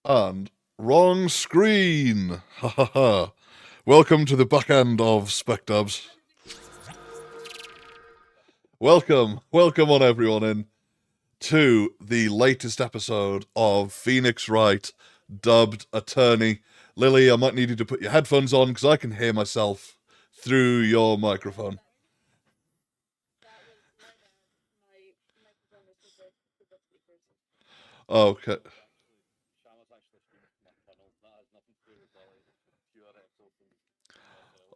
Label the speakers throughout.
Speaker 1: And wrong screen. Ha ha ha. Welcome to the back end of SpecDubs. Welcome on everyone in to the latest episode of Phoenix Wright, dubbed Attorney. Lily, I might need you to put your headphones on because I can hear myself through your microphone. Okay.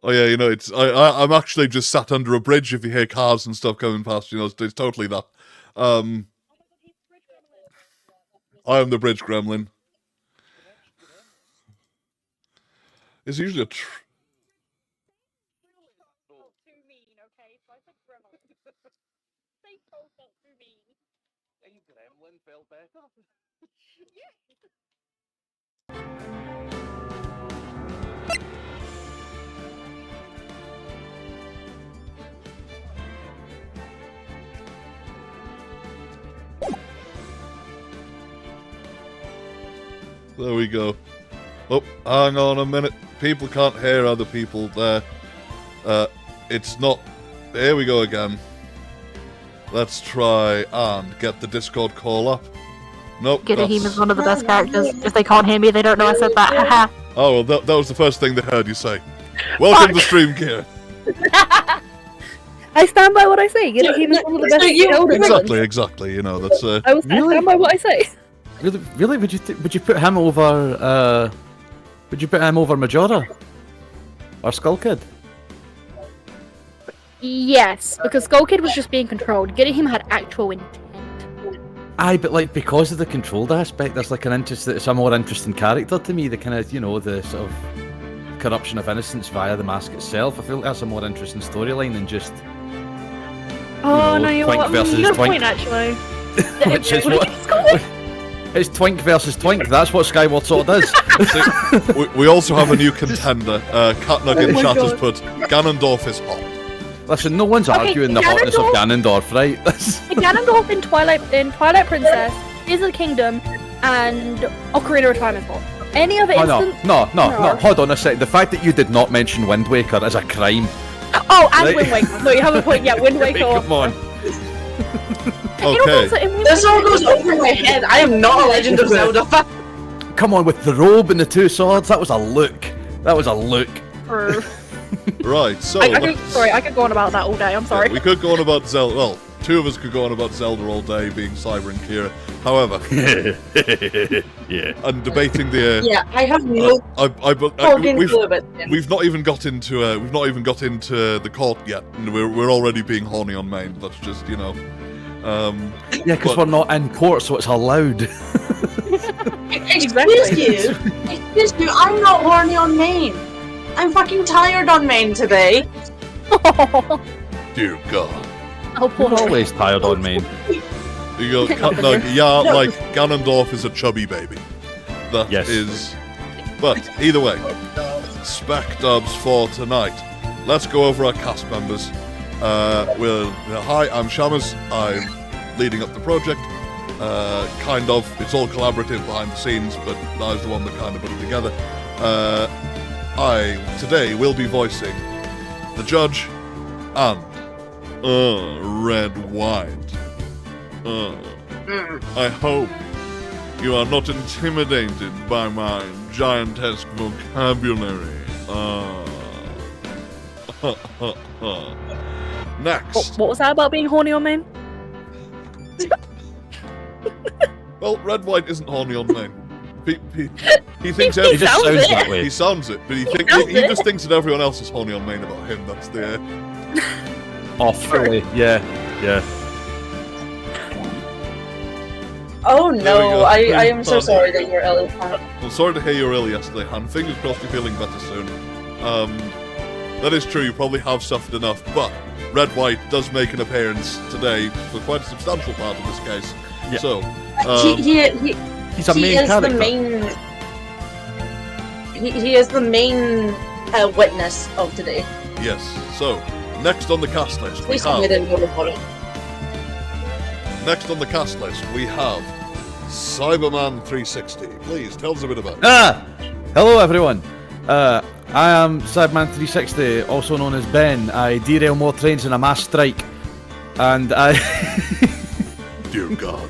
Speaker 1: Oh yeah, you know, I'm actually just sat under a bridge if you hear cars and stuff coming past, you know, it's totally that. I am the bridge gremlin. It's usually
Speaker 2: so I said gremlin. Say troll felt too mean.
Speaker 3: A gremlin felt better.
Speaker 2: Yeah.
Speaker 1: There we go. Oh, hang on a minute. People can't hear other people there. It's not... Here we go again. Let's try and get the Discord call up. Nope.
Speaker 4: Gidahim is one of the best characters. If they can't hear me, they don't know I said that. Haha.
Speaker 1: Oh, well, that was the first thing they heard you say. Welcome to stream, Kira.
Speaker 4: I stand by what I say. Gidahim is one of the best characters.
Speaker 1: Exactly. You know, that's...
Speaker 4: I stand by what I say.
Speaker 5: Really? Would you put him over? Would you put him over Majora or Skull Kid?
Speaker 4: Yes, because Skull Kid was just being controlled. Gidahim had actual intent.
Speaker 5: Aye, but like because of the controlled aspect, there's like it's a more interesting character to me. The kind of the sort of corruption of innocence via the mask itself. I feel like that's a more interesting storyline than just.
Speaker 4: Oh no, you're
Speaker 5: Twink versus
Speaker 4: you got a
Speaker 5: Twink.
Speaker 4: point actually.
Speaker 5: Which is what. It's Twink versus Twink. That's what Skyward Sword is.
Speaker 1: we also have a new contender. Catnug in chat has put Ganondorf is hot.
Speaker 5: Listen, no one's arguing the hotness of Ganondorf, right?
Speaker 4: Ganondorf in Twilight Princess, Tears of the Kingdom, and Ocarina of Time is hot. Any other instance?
Speaker 5: No. Hold on a sec. The fact that you did not mention Wind Waker is a crime.
Speaker 4: Oh, and Wind Waker. No, you have a point. Yeah, Wind Waker.
Speaker 5: Come on.
Speaker 1: Okay.
Speaker 2: This all goes over my head. I am not a Legend of Zelda fan.
Speaker 5: Come on, with the robe and the two swords, that was a look.
Speaker 1: Right, so...
Speaker 4: I could go on about that all day, I'm sorry.
Speaker 1: We could go on about Zelda... Well, two of us could go on about Zelda all day, being Cyber and Kira. However... And debating the...
Speaker 2: I have no...
Speaker 1: We've not even got into the court yet, and we're already being horny on main. That's just, you know...
Speaker 5: because we're not in court, so it's allowed.
Speaker 2: Excuse you, I'm not horny on main. I'm fucking tired on main today.
Speaker 1: Dear God.
Speaker 4: Oh, poor
Speaker 5: You're always tired on main.
Speaker 1: You go, like Ganondorf is a chubby baby. That is... But, either way, spec dubs for tonight. Let's go over our cast members. Hi, I'm Shamus. I'm leading up the project. Kind of. It's all collaborative behind the scenes, but I was the one that kind of put it together. I, today, will be voicing the judge and Red White. I hope you are not intimidated by my giantesque vocabulary. Next.
Speaker 4: What was that about being horny on main?
Speaker 1: Well, Red White isn't horny on main. He thinks
Speaker 4: He
Speaker 5: He just sounds that way.
Speaker 1: He sounds it, but he just thinks that everyone else is horny on main about him. That's the...
Speaker 5: Fully. Yeah.
Speaker 2: Oh no, I am so sorry that you're ill.
Speaker 1: I'm sorry to hear you were ill yesterday, Han. Fingers crossed you're feeling better soon. That is true, you probably have suffered enough, but Red White does make an appearance today for quite a substantial part of this case.
Speaker 5: Yeah.
Speaker 1: So,
Speaker 5: he's a main character.
Speaker 2: He is the main witness of today.
Speaker 1: yes. So, next on the cast list we
Speaker 2: Please tell me
Speaker 1: have...
Speaker 2: they didn't go to bottom.
Speaker 1: Next on the cast list we have Cyberman360. Please, tell us a bit about it.
Speaker 5: Hello everyone. I am Cyberman360, also known as Ben. I derail more trains in a mass strike. And I...
Speaker 1: Dear God.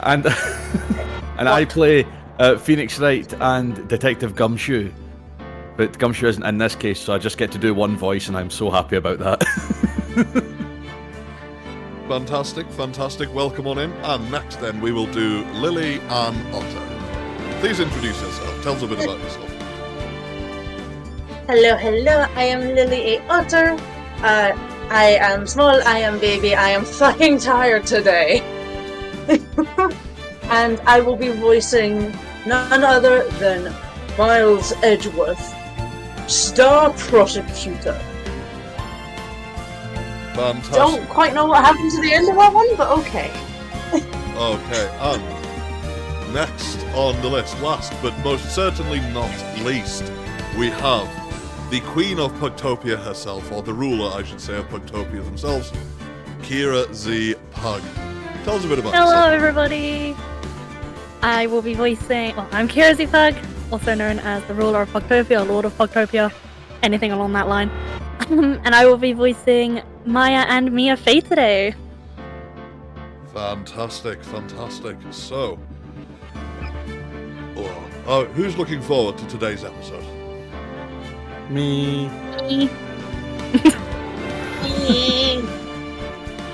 Speaker 5: and I play Phoenix Wright and Detective Gumshoe. But Gumshoe isn't in this case, so I just get to do one voice, and I'm so happy about that.
Speaker 1: Fantastic. Welcome on in. And next then we will do Lily Ann Otter. Please introduce yourself. Tell us a bit about yourself.
Speaker 2: Hello, I am Lily A. Otter. I am small, I am baby, I am fucking tired today. And I will be voicing none other than Miles Edgeworth, Star Prosecutor.
Speaker 1: Fantastic.
Speaker 2: Don't quite know what happened to the end of that one, but okay.
Speaker 1: Okay, and next on the list, last but most certainly not least, we have the Queen of Pugtopia herself, or the ruler, I should say, of Pugtopia themselves, Kira Z. Pug. Tell us a bit about
Speaker 4: Hello,
Speaker 1: yourself.
Speaker 4: everybody. I will be voicing. Well, I'm Kira Z. Pug, also known as the ruler of Pugtopia, or Lord of Pugtopia, anything along that line. And I will be voicing Maya and Mia Faye today.
Speaker 1: Fantastic, fantastic. So, who's looking forward to today's episode?
Speaker 5: Me.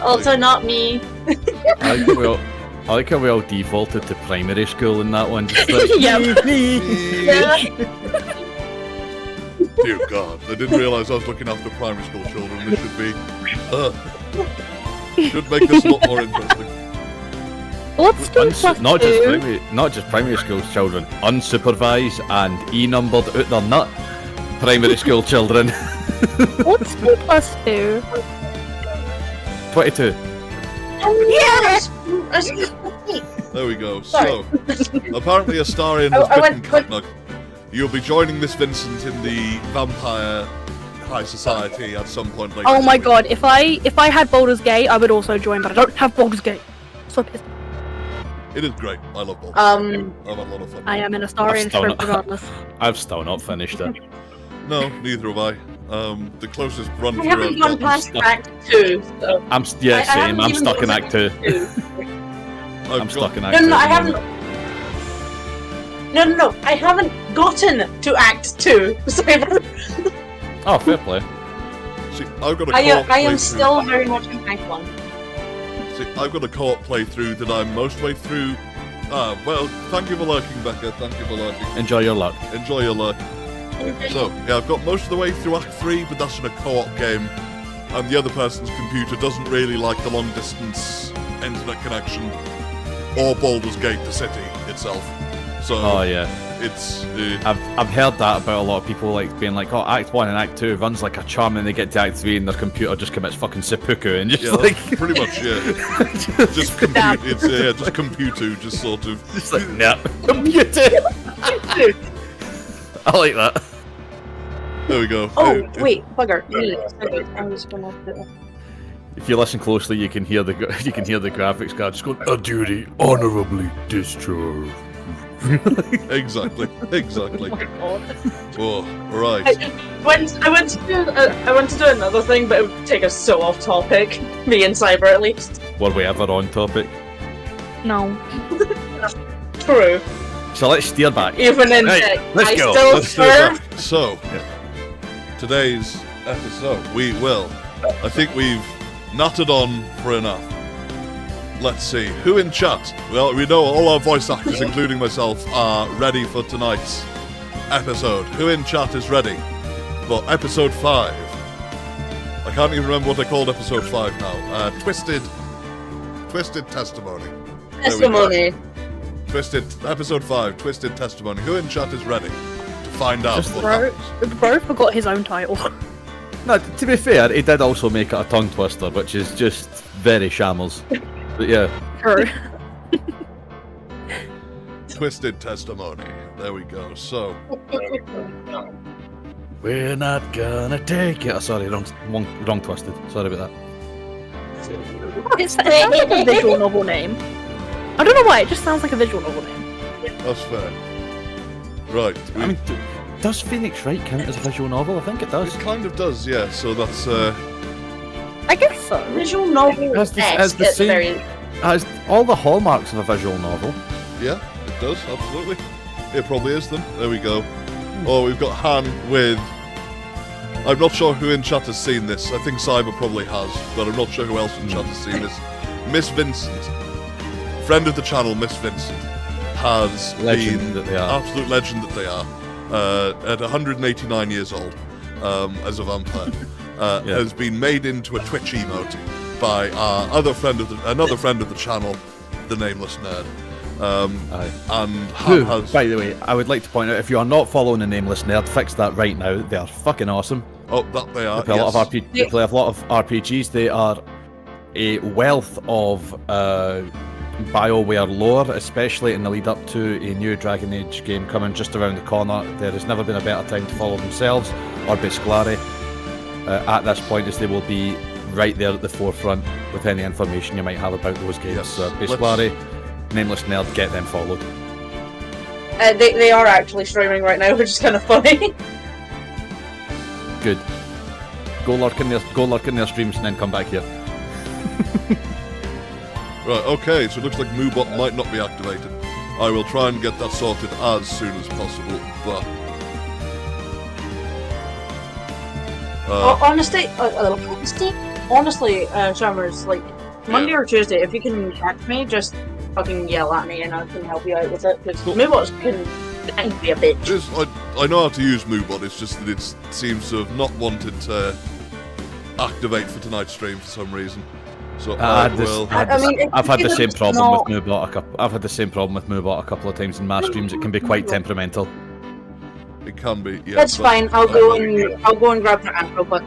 Speaker 2: Also not me.
Speaker 5: I like how we all defaulted to primary school in that one. Just like,
Speaker 4: Yep.
Speaker 2: Yeah.
Speaker 1: Dear God, I didn't realise I was looking after primary school children. This should be... should make this a lot more interesting.
Speaker 4: What's 2 plus
Speaker 5: not
Speaker 4: 2?
Speaker 5: just primary school children, unsupervised and e-numbered out their nut primary school children.
Speaker 4: What's 2 plus 2?
Speaker 5: 22.
Speaker 2: Yes!
Speaker 1: There we go.
Speaker 2: Sorry.
Speaker 1: So, apparently Astarion has
Speaker 2: I
Speaker 1: bitten
Speaker 2: went-
Speaker 1: Catnug. You'll be joining Miss Vincent in the Vampire High Society at some point later.
Speaker 4: Oh my god, if I had Baldur's Gate, I would also join, but I don't have Baldur's Gate. So pissed.
Speaker 1: It is great. I love Baldur's
Speaker 2: Um,
Speaker 1: I've had a lot of fun.
Speaker 4: I am an Astarian
Speaker 5: still
Speaker 4: trope
Speaker 5: not-
Speaker 4: regardless.
Speaker 5: I've still not finished it.
Speaker 1: No, neither have I. The closest run
Speaker 2: I
Speaker 1: through
Speaker 2: haven't
Speaker 1: I've
Speaker 2: gone
Speaker 1: gotten
Speaker 2: past
Speaker 1: stuck-
Speaker 2: Act 2, so...
Speaker 5: Yeah,
Speaker 2: I
Speaker 5: same.
Speaker 2: haven't
Speaker 5: I'm
Speaker 2: even
Speaker 5: stuck in
Speaker 2: gotten
Speaker 5: Act 2.
Speaker 1: I've
Speaker 5: I'm stuck in
Speaker 1: got-
Speaker 5: Act 2.
Speaker 2: No, I
Speaker 5: at the
Speaker 2: haven't...
Speaker 5: moment.
Speaker 2: No, I haven't gotten to Act 2. So
Speaker 5: Oh, fair play.
Speaker 1: See, I've got a
Speaker 2: I
Speaker 1: co-op
Speaker 2: am
Speaker 1: playthrough.
Speaker 2: still very much in Act 1.
Speaker 1: See, I've got a co-op playthrough that I'm most way through. Well, thank you for lurking, Becca. Thank you for lurking.
Speaker 5: Enjoy your luck.
Speaker 1: Enjoy your lurk. So, yeah, I've got most of the way through Act 3, but that's in a co-op game, and the other person's computer doesn't really like the long-distance internet connection, or Baldur's Gate, the city itself. So,
Speaker 5: Oh yeah.
Speaker 1: it's...
Speaker 5: I've heard that about a lot of people like being like, oh, Act 1 and Act 2 runs like a charm, and they get to Act 3 and their computer just commits fucking seppuku and just
Speaker 1: yeah,
Speaker 5: like
Speaker 1: pretty much, yeah. Just compute, it's, yeah, just computer, just sort of...
Speaker 5: just like nah, computer. I like that.
Speaker 1: There we go.
Speaker 2: Oh, wait, bugger. I was gonna have to...
Speaker 5: If you listen closely, you can hear the graphics card just going, a duty honorably discharged.
Speaker 1: Exactly.
Speaker 2: Oh my god.
Speaker 1: Oh, right.
Speaker 2: I went to do another thing, but it would take us so off topic. Me and Cyber, at least.
Speaker 5: Were we ever on topic?
Speaker 4: No.
Speaker 2: True.
Speaker 5: So let's steer back.
Speaker 2: Even in
Speaker 5: Right,
Speaker 2: tech,
Speaker 5: let's
Speaker 2: I
Speaker 5: go.
Speaker 2: still
Speaker 1: Let's do it
Speaker 2: serve.
Speaker 1: back. So, today's episode, I think we've nutted on for enough. Let's see, who in chat? Well, we know all our voice actors, including myself, are ready for tonight's episode. Who in chat is ready for episode 5? I can't even remember what I called episode 5 now. Twisted Testimony. There we go.
Speaker 2: Testimony.
Speaker 1: Episode 5, Twisted Testimony. Who in chat is ready to find out
Speaker 5: Just
Speaker 1: what
Speaker 4: Bro,
Speaker 1: happens?
Speaker 4: bro forgot his own title.
Speaker 5: No, to be fair, he did also make it a tongue twister, which is just very shambles. But yeah,
Speaker 4: True.
Speaker 1: Twisted Testimony. There we go. So,
Speaker 5: we're not gonna take it. Oh, sorry, wrong twisted. Sorry about that.
Speaker 4: It sounds like a visual novel name. I don't know why, it just sounds like a visual novel name.
Speaker 1: that's fair. Right.
Speaker 5: I mean, does Phoenix Wright count as a visual novel? I think it does.
Speaker 1: It kind of does, yeah. So that's,
Speaker 4: I guess so.
Speaker 2: Visual novel
Speaker 5: Has the
Speaker 2: esque at the
Speaker 5: same-
Speaker 2: very...
Speaker 5: Has all the hallmarks of a visual novel.
Speaker 1: yeah, it does, absolutely. It probably is then. There we go. Oh, we've got Han with... I'm not sure who in chat has seen this. I think Cyber probably has, but I'm not sure who else in chat has seen this. Miss Vincent, friend of the channel, Miss Vincent, has
Speaker 5: Legend
Speaker 1: been
Speaker 5: that they are.
Speaker 1: absolute legend that they are. At 189 years old, as a vampire,
Speaker 5: Yeah.
Speaker 1: has been made into a Twitch emote by another friend of the channel, the Nameless Nerd.
Speaker 5: Aye.
Speaker 1: And
Speaker 5: Who,
Speaker 1: Han has...
Speaker 5: by the way, I would like to point out, if you are not following the Nameless Nerd, fix that right now. They are fucking awesome.
Speaker 1: Oh, that they are.
Speaker 5: They play,
Speaker 1: Yes.
Speaker 5: they play a lot of RPGs. They are a wealth of BioWare lore, especially in the lead up to a new Dragon Age game coming just around the corner. There has never been a better time to follow themselves or Bisclari at this point, as they will be right there at the forefront with any information you might have about those games.
Speaker 1: Yes,
Speaker 5: So Bisclari, Nameless Nerd, get them followed.
Speaker 2: They are actually streaming right now, which is kind of funny.
Speaker 5: Good. Go lurk in their streams and then come back here.
Speaker 1: Right, okay, so it looks like Moobot might not be activated. I will try and get that sorted as soon as possible, but...
Speaker 2: honestly, Summers, like, Monday or Tuesday, if you can catch me, just fucking yell at me and I can help you out with it, because Moobots can be a bitch.
Speaker 1: I know how to use Moobot, it's just that it seems to have not wanted to activate for tonight's stream for some reason. So
Speaker 5: I've had the same problem
Speaker 2: not...
Speaker 5: with Moobot. I've had the same problem with Moobot a couple of times in my streams. It can be quite temperamental.
Speaker 1: It can be, yeah.
Speaker 2: That's fine. I'll go and grab the amp real quick.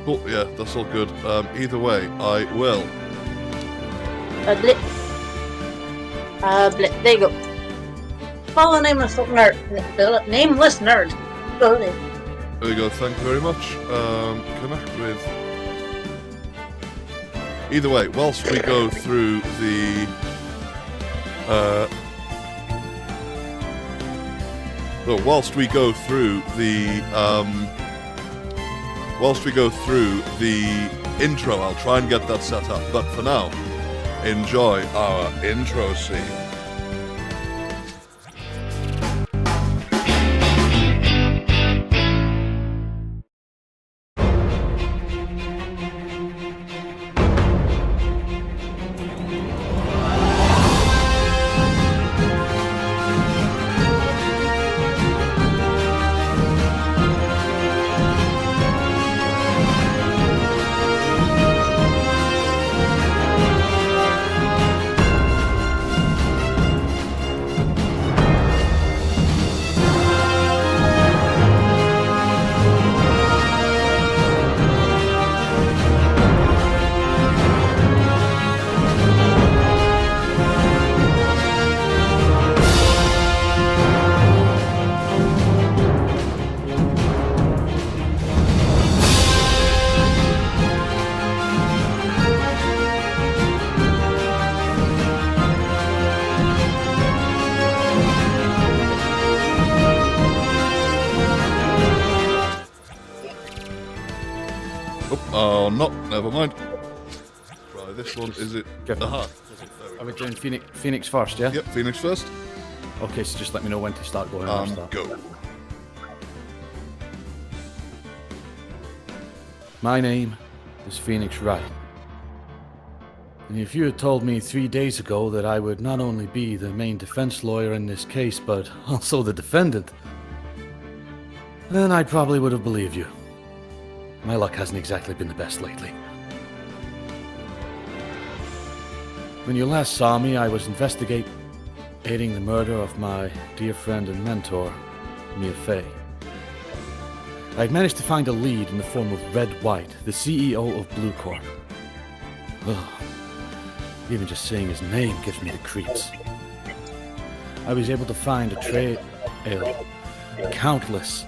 Speaker 1: Oh yeah, that's all good. Either way, I will.
Speaker 2: Blip. Blip. There you go. Follow Nameless Nerd. Nameless Nerd. Go there.
Speaker 1: There we go. Thank you very much. Connect with. Either way, whilst we go through the intro, I'll try and get that set up. But for now, enjoy our intro scene. Oh, no, never mind. Right, this one, is it? Aha.
Speaker 5: Are we doing Phoenix first, yeah?
Speaker 1: Yep, Phoenix first.
Speaker 5: Okay, so just let me know when to start going.
Speaker 1: Go.
Speaker 5: My name is Phoenix Wright. And if you had told me 3 days ago that I would not only be the main defense lawyer in this case, but also the defendant, then I probably would have believed you. My luck hasn't exactly been the best lately. When you last saw me, I was investigating the murder of my dear friend and mentor, Mia Fey. I'd managed to find a lead in the form of Red White, the CEO of Blue Corp. Ugh. Even just saying his name gives me the creeps. I was able to find a trail, countless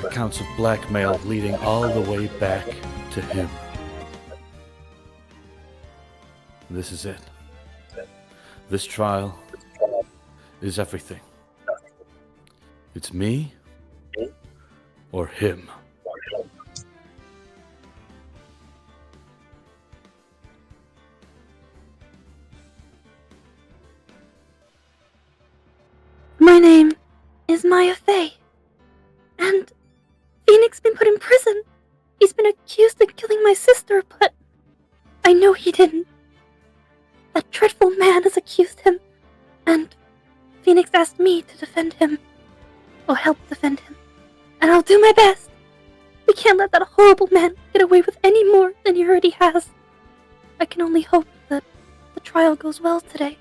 Speaker 5: accounts of blackmail leading all the way back to him. This is it. This trial is everything. It's me or him.
Speaker 4: My name is Maya Fey. And Phoenix been put in prison. He's been accused of killing my sister, but I know he didn't. That dreadful man has accused him, and Phoenix asked me to defend him, or help defend him, and I'll do my best. We can't let that horrible man get away with any more than he already has. I can only hope that the trial goes well today.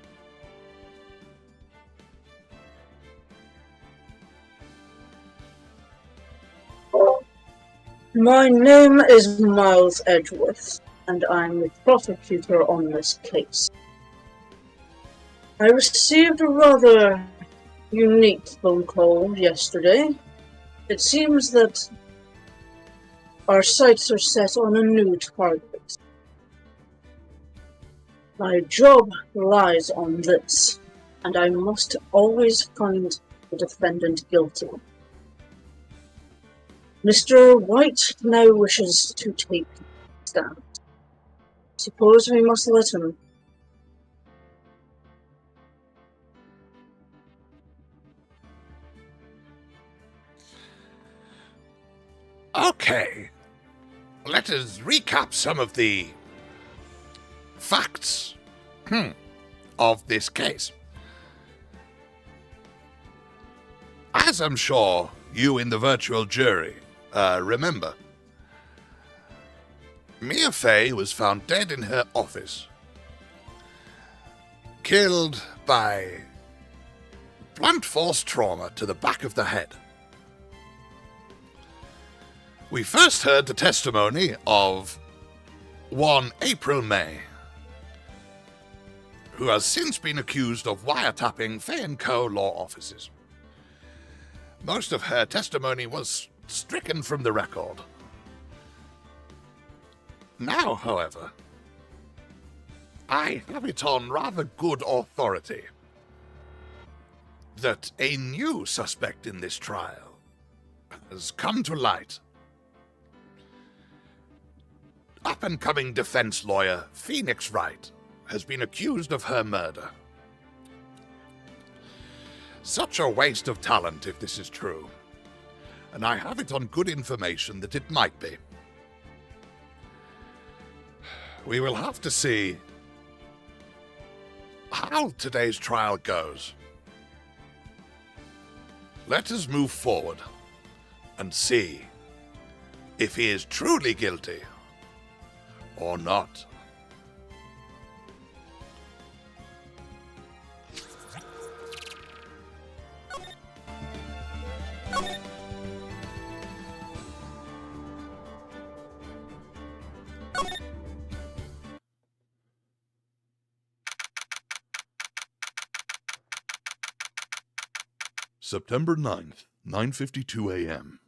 Speaker 2: My name is Miles Edgeworth, and I'm the prosecutor on this case. I received a rather unique phone call yesterday. It seems that our sights are set on a new target. My job relies on this, and I must always find the defendant guilty. Mr. Wright now wishes to take the stand. Suppose we must let him.
Speaker 6: Okay, let us recap some of the facts of this case. As I'm sure you in the virtual jury remember, Mia Fey was found dead in her office, killed by blunt force trauma to the back of the head. We first heard the testimony of one April May, who has since been accused of wiretapping Fay & Co. law offices. Most of her testimony was stricken from the record. Now, however, I have it on rather good authority that a new suspect in this trial has come to light. Up-and-coming defense lawyer Phoenix Wright has been accused of her murder. Such a waste of talent if this is true, and I have it on good information that it might be. We will have to see how today's trial goes. Let us move forward and see if he is truly guilty or not.
Speaker 1: September 9th, 9:52 a.m.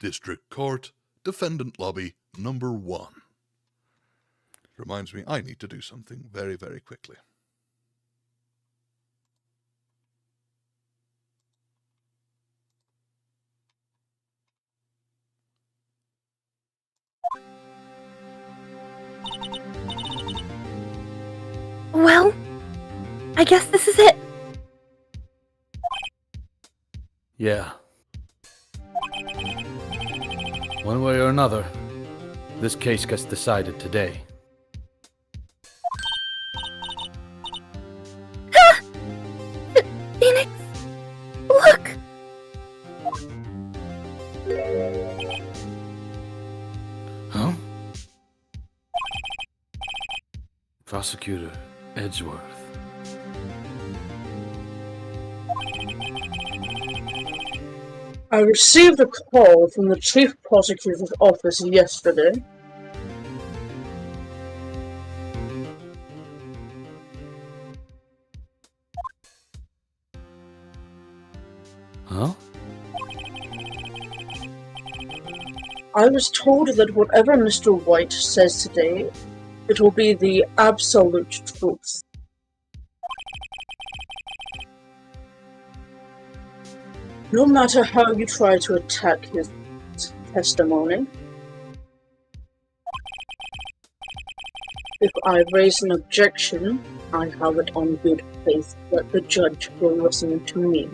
Speaker 1: District Court, Defendant Lobby, number 1. Reminds me I need to do something very, very quickly.
Speaker 4: Well, I guess this is it.
Speaker 5: Yeah. One way or another, this case gets decided today.
Speaker 4: Phoenix, look!
Speaker 5: Huh? Prosecutor Edgeworth.
Speaker 2: I received a call from the Chief Prosecutor's office yesterday.
Speaker 5: Huh?
Speaker 2: I was told that whatever Mr. Wright says today, it will be the absolute truth. No matter how you try to attack his testimony, if I raise an objection, I have it on good faith that the judge will listen to me.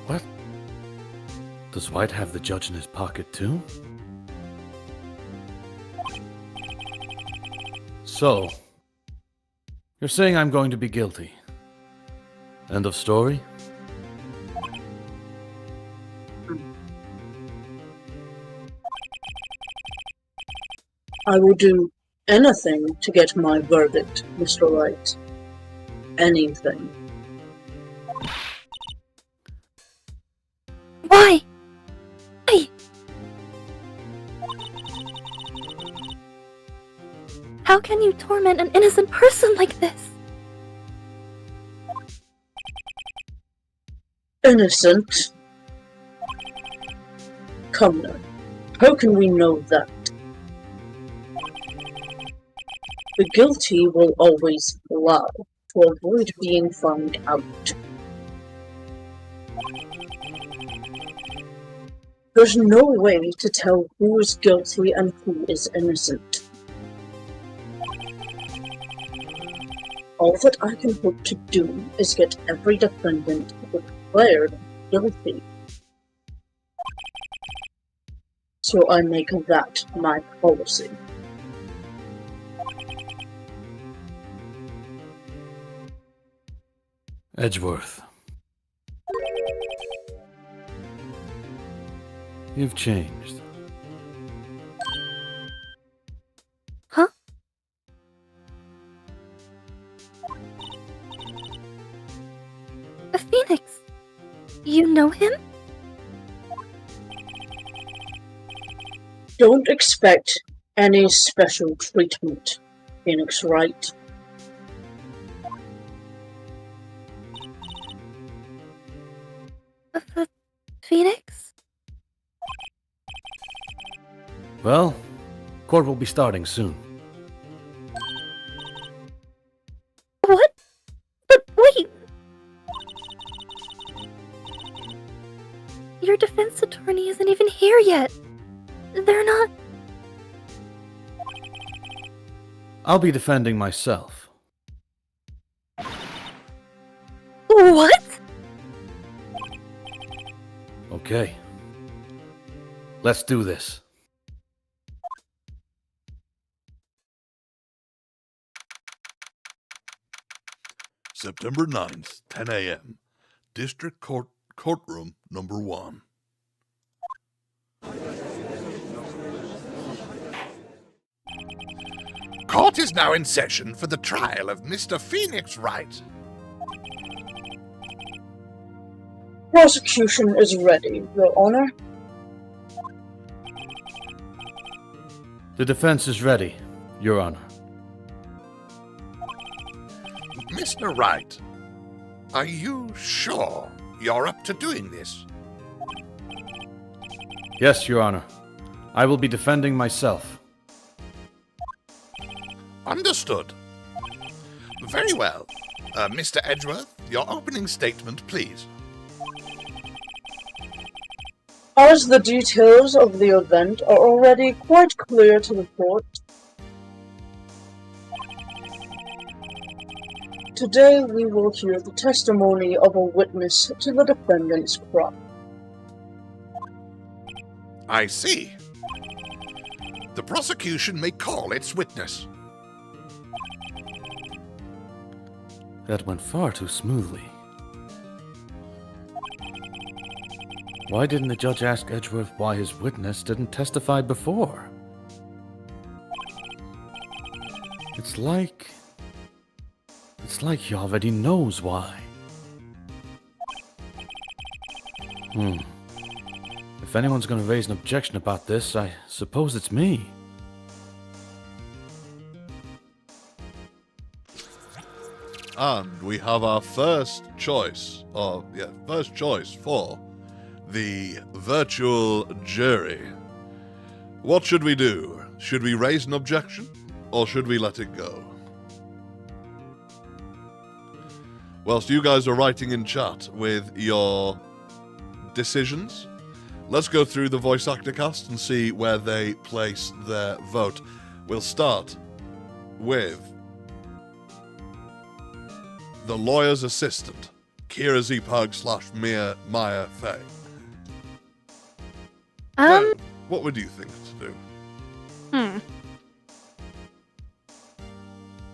Speaker 5: What? Does White have the judge in his pocket too? So, you're saying I'm going to be guilty. End of story?
Speaker 2: I will do anything to get my verdict, Mr. Wright. Anything.
Speaker 4: How can you torment an innocent person like this?
Speaker 2: Innocent? Come now. How can we know that? The guilty will always lie to avoid being found out. There's no way to tell who is guilty and who is innocent. All that I can hope to do is get every defendant declared guilty. So I make that my policy.
Speaker 5: Edgeworth. You've changed.
Speaker 4: Huh? A phoenix. You know him?
Speaker 2: Don't expect any special treatment, Phoenix Wright.
Speaker 4: The phoenix?
Speaker 5: Well, court will be starting soon.
Speaker 4: What? But wait! Your defense attorney isn't even here yet. They're not...
Speaker 5: I'll be defending myself.
Speaker 4: What?
Speaker 5: Okay. Let's do this.
Speaker 1: September 9th, 10 a.m. District Courtroom number 1.
Speaker 6: Court is now in session for the trial of Mr. Phoenix Wright.
Speaker 2: Prosecution is ready, Your Honor.
Speaker 5: The defense is ready, Your Honor.
Speaker 6: Mr. Wright, are you sure you're up to doing this?
Speaker 5: Yes, Your Honor. I will be defending myself.
Speaker 6: Understood. Very well. Mr. Edgeworth, your opening statement, please.
Speaker 2: As the details of the event are already quite clear to the court, today we will hear the testimony of a witness to the defendant's crime.
Speaker 6: I see. The prosecution may call its witness.
Speaker 5: That went far too smoothly. Why didn't the judge ask Edgeworth why his witness didn't testify before? It's like he already knows why. If anyone's going to raise an objection about this, I suppose it's me.
Speaker 1: And we have our first choice for the virtual jury. What should we do? Should we raise an objection, or should we let it go? Whilst you guys are writing in chat with your decisions, let's go through the voice actor cast and see where they place their vote. We'll start with the lawyer's assistant, Kira Zpug / Maya Fey. What would you think to do?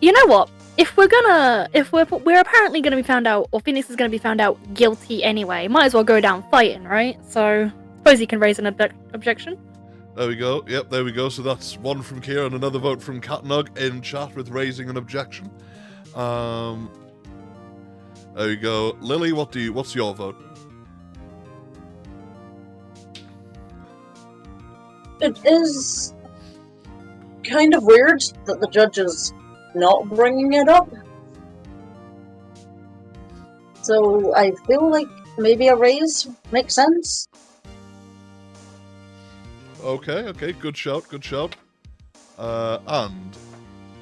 Speaker 4: You know what? If we're apparently gonna be found out, or Phoenix is gonna be found out guilty anyway, might as well go down fighting, right? So, suppose he can raise an objection.
Speaker 1: There we go. Yep, there we go. So that's one from Kira and another vote from Catnug in chat with raising an objection. There we go. Lily, what's your vote?
Speaker 2: It is kind of weird that the judge is not bringing it up. So I feel like maybe a raise makes sense.
Speaker 1: Okay, good shout. And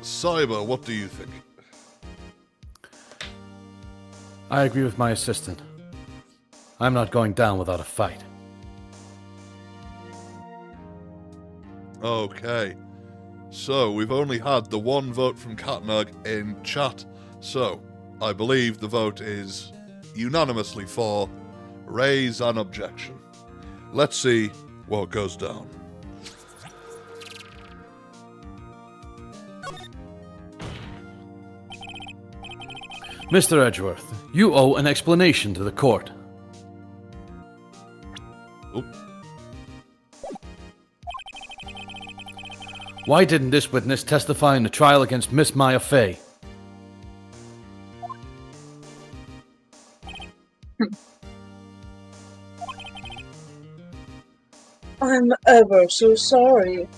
Speaker 1: Cyber, what do you think?
Speaker 5: I agree with my assistant. I'm not going down without a fight.
Speaker 1: Okay. So, we've only had the one vote from Katnag in chat. So, I believe the vote is unanimously for raise an objection. Let's see what goes down.
Speaker 5: Mr. Edgeworth, you owe an explanation to the court.
Speaker 1: Oh.
Speaker 5: Why didn't this witness testify in the trial against Miss Maya Fey?
Speaker 2: I'm ever so sorry.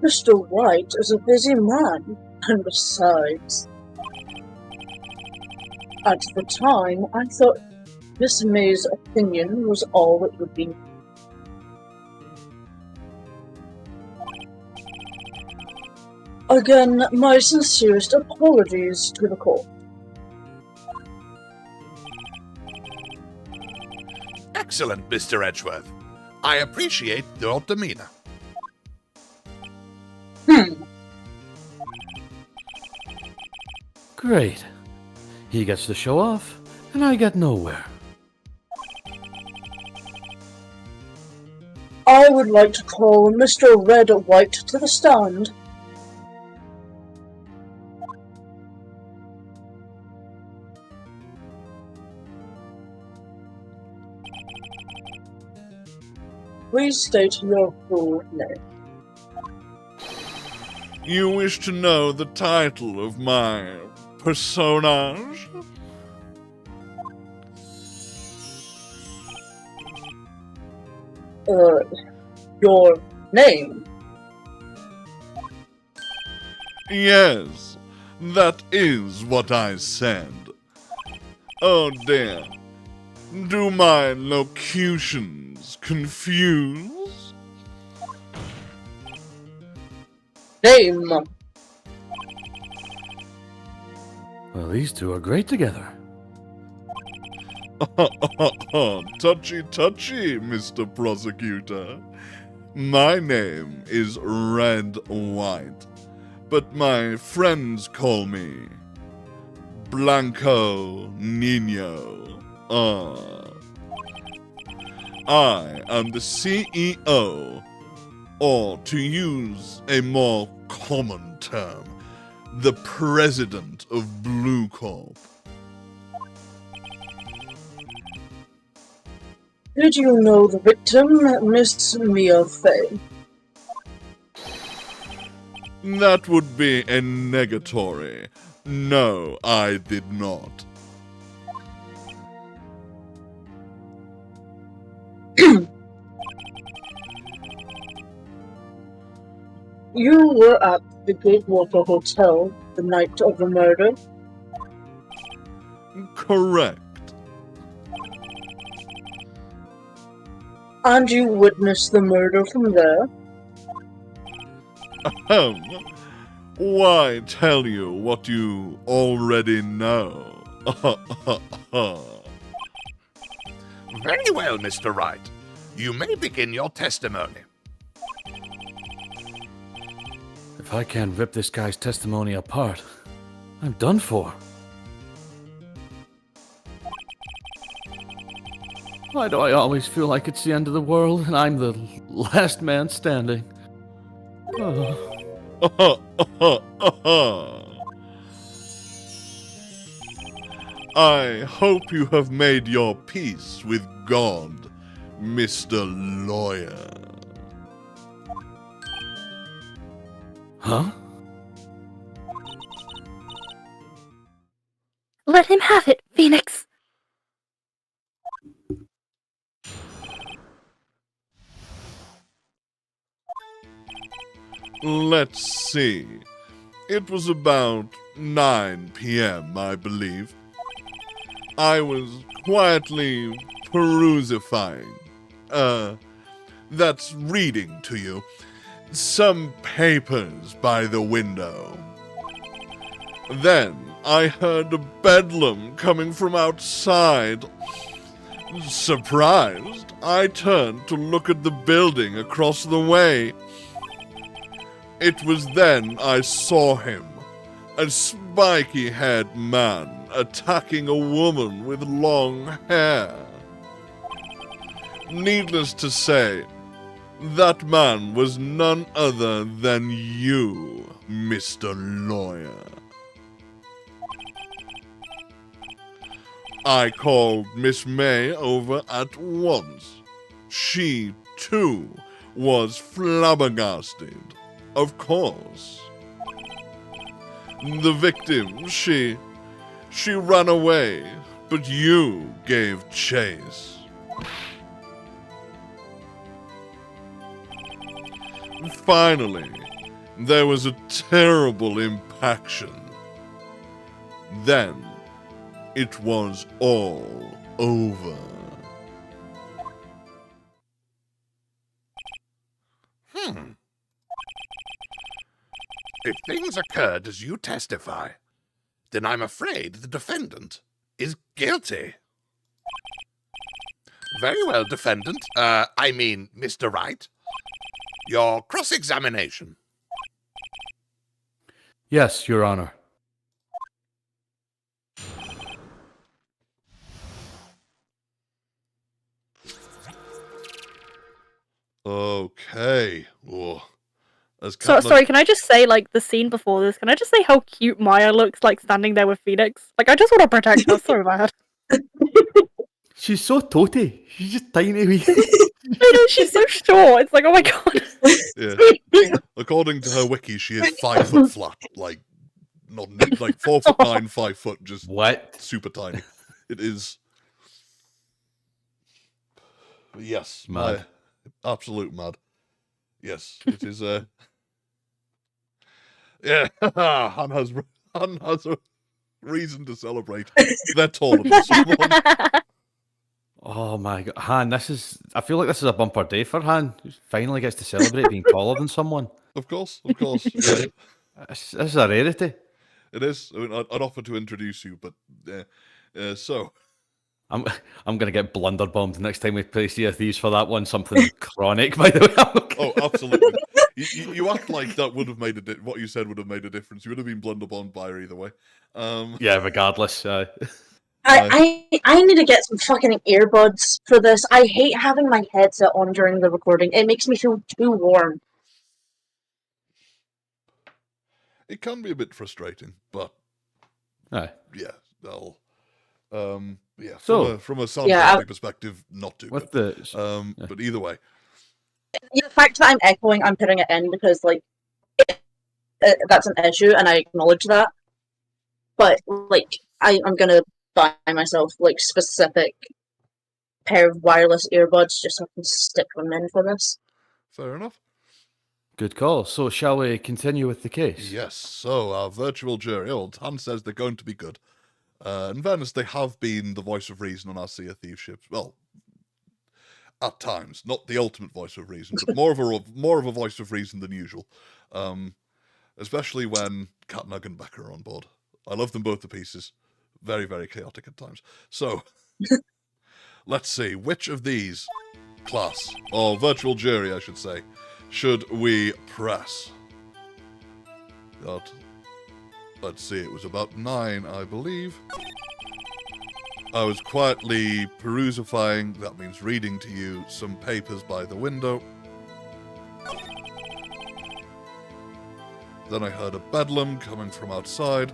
Speaker 2: Mr. Wright is a busy man, and besides, at the time, I thought Miss May's opinion was all it would be. Again, my sincerest apologies to the court.
Speaker 6: Excellent, Mr. Edgeworth. I appreciate your demeanor.
Speaker 5: Great. He gets to show off, and I get nowhere.
Speaker 2: I would like to call Mr. Red White to the stand. Please state your full name.
Speaker 1: You wish to know the title of my personage?
Speaker 2: Your name?
Speaker 1: Yes, that is what I said. Oh dear. Do my locutions confuse?
Speaker 2: Name.
Speaker 5: Well, these two are great together.
Speaker 1: Touchy, Mr. Prosecutor. My name is Red White, but my friends call me Blanco Nino. I am the CEO, or to use a more common term, the president of Blue Corp.
Speaker 2: Did you know the victim, Miss Mia Fey?
Speaker 1: That would be a negatory. No, I did not.
Speaker 2: You were at the Gatewater Hotel the night of the murder?
Speaker 1: Correct.
Speaker 2: And you witnessed the murder from there?
Speaker 1: Why tell you what you already know?
Speaker 6: Very well, Mr. Wright. You may begin your testimony.
Speaker 5: If I can't rip this guy's testimony apart, I'm done for. Why do I always feel like it's the end of the world and I'm the last man standing?
Speaker 1: I hope you have made your peace with God, Mr. Lawyer.
Speaker 5: Huh?
Speaker 4: Let him have it, Phoenix.
Speaker 1: let's see. It was about 9 p.m., I believe. I was quietly perusifying. That's reading to you. Some papers by the window. Then I heard a bedlam coming from outside. Surprised, I turned to look at the building across the way. It was then I saw him, a spiky-haired man attacking a woman with long hair. Needless to say, that man was none other than you, Mr. Lawyer. I called Miss May over at once. She, too, was flabbergasted. Of course. The victim, she ran away, but you gave chase. Finally, there was a terrible impaction. Then, it was all over.
Speaker 6: If things occurred as you testify, then I'm afraid the defendant is guilty. Very well, defendant. I mean, Mr. Wright. Your cross-examination.
Speaker 5: Yes, Your Honor.
Speaker 1: Okay. Oh.
Speaker 4: Sorry, can I just say, like, the scene before this, can I just say how cute Maya looks, like, standing there with Phoenix? Like, I just want to protect her so bad.
Speaker 5: She's so toty. She's just tiny wee.
Speaker 4: I know, she's so short. It's like, oh my god.
Speaker 1: Yeah. According to her wiki, she is 5 foot flat. Like, not like 4'9", 5 foot, just
Speaker 5: What?
Speaker 1: super tiny. It is. Yes.
Speaker 5: Mad.
Speaker 1: Absolute mad. Yes, it is. Yeah, Han has a reason to celebrate. They're taller than someone.
Speaker 5: Oh my god, Han! I feel like this is a bumper day for Han. He finally gets to celebrate being taller than someone.
Speaker 1: Of course. Yeah.
Speaker 5: This is a rarity.
Speaker 1: It is. I mean, I'd offer to introduce you, but so.
Speaker 5: I'm gonna get blunderbombed next time we play Sea of Thieves for that one. Something chronic, by the way.
Speaker 1: Oh, absolutely. You act like that would have made what you said would have made a difference. You would have been blunderbombed by her either way.
Speaker 5: Yeah, regardless.
Speaker 2: I need to get some fucking earbuds for this. I hate having my headset on during the recording. It makes me feel too warm.
Speaker 1: It can be a bit frustrating, but
Speaker 5: Aye.
Speaker 1: yeah, they'll. Yeah, from a sound quality perspective, not too
Speaker 5: with
Speaker 1: good.
Speaker 5: the
Speaker 1: But either way,
Speaker 2: The fact that I'm echoing, I'm putting it in because, like, that's an issue, and I acknowledge that. But, like, I'm gonna buy myself, like, specific pair of wireless earbuds just so I can stick them in for this.
Speaker 1: fair enough.
Speaker 5: good call. So shall we continue with the case?
Speaker 1: Yes. So our virtual jury, old Han says they're going to be good. In fairness, they have been the voice of reason on our Sea of Thieves ships. Well, at times, not the ultimate voice of reason, but more of a voice of reason than usual. Especially when Katnug and Becca are on board. I love them both to pieces. Very, very chaotic at times. So, let's see. Which of these class, or virtual jury, I should say, should we press? Let's see, it was about 9, I believe. I was quietly perusifying, that means reading to you, some papers by the window. Then I heard a bedlam coming from outside.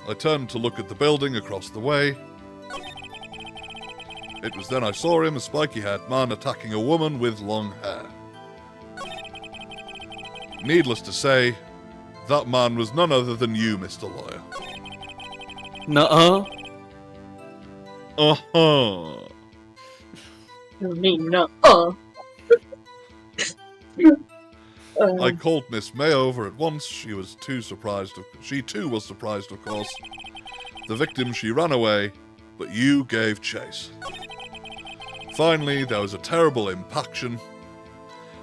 Speaker 1: I turned to look at the building across the way. It was then I saw him, a spiky-haired man, attacking a woman with long hair. Needless to say, that man was none other than you, Mr. Lawyer.
Speaker 5: Nuh-uh.
Speaker 1: Uh-huh.
Speaker 2: You mean no?
Speaker 1: I called Miss May over at once. She was too surprised. She too was surprised, of course. The victim, she ran away, but you gave chase. Finally, there was a terrible impaction.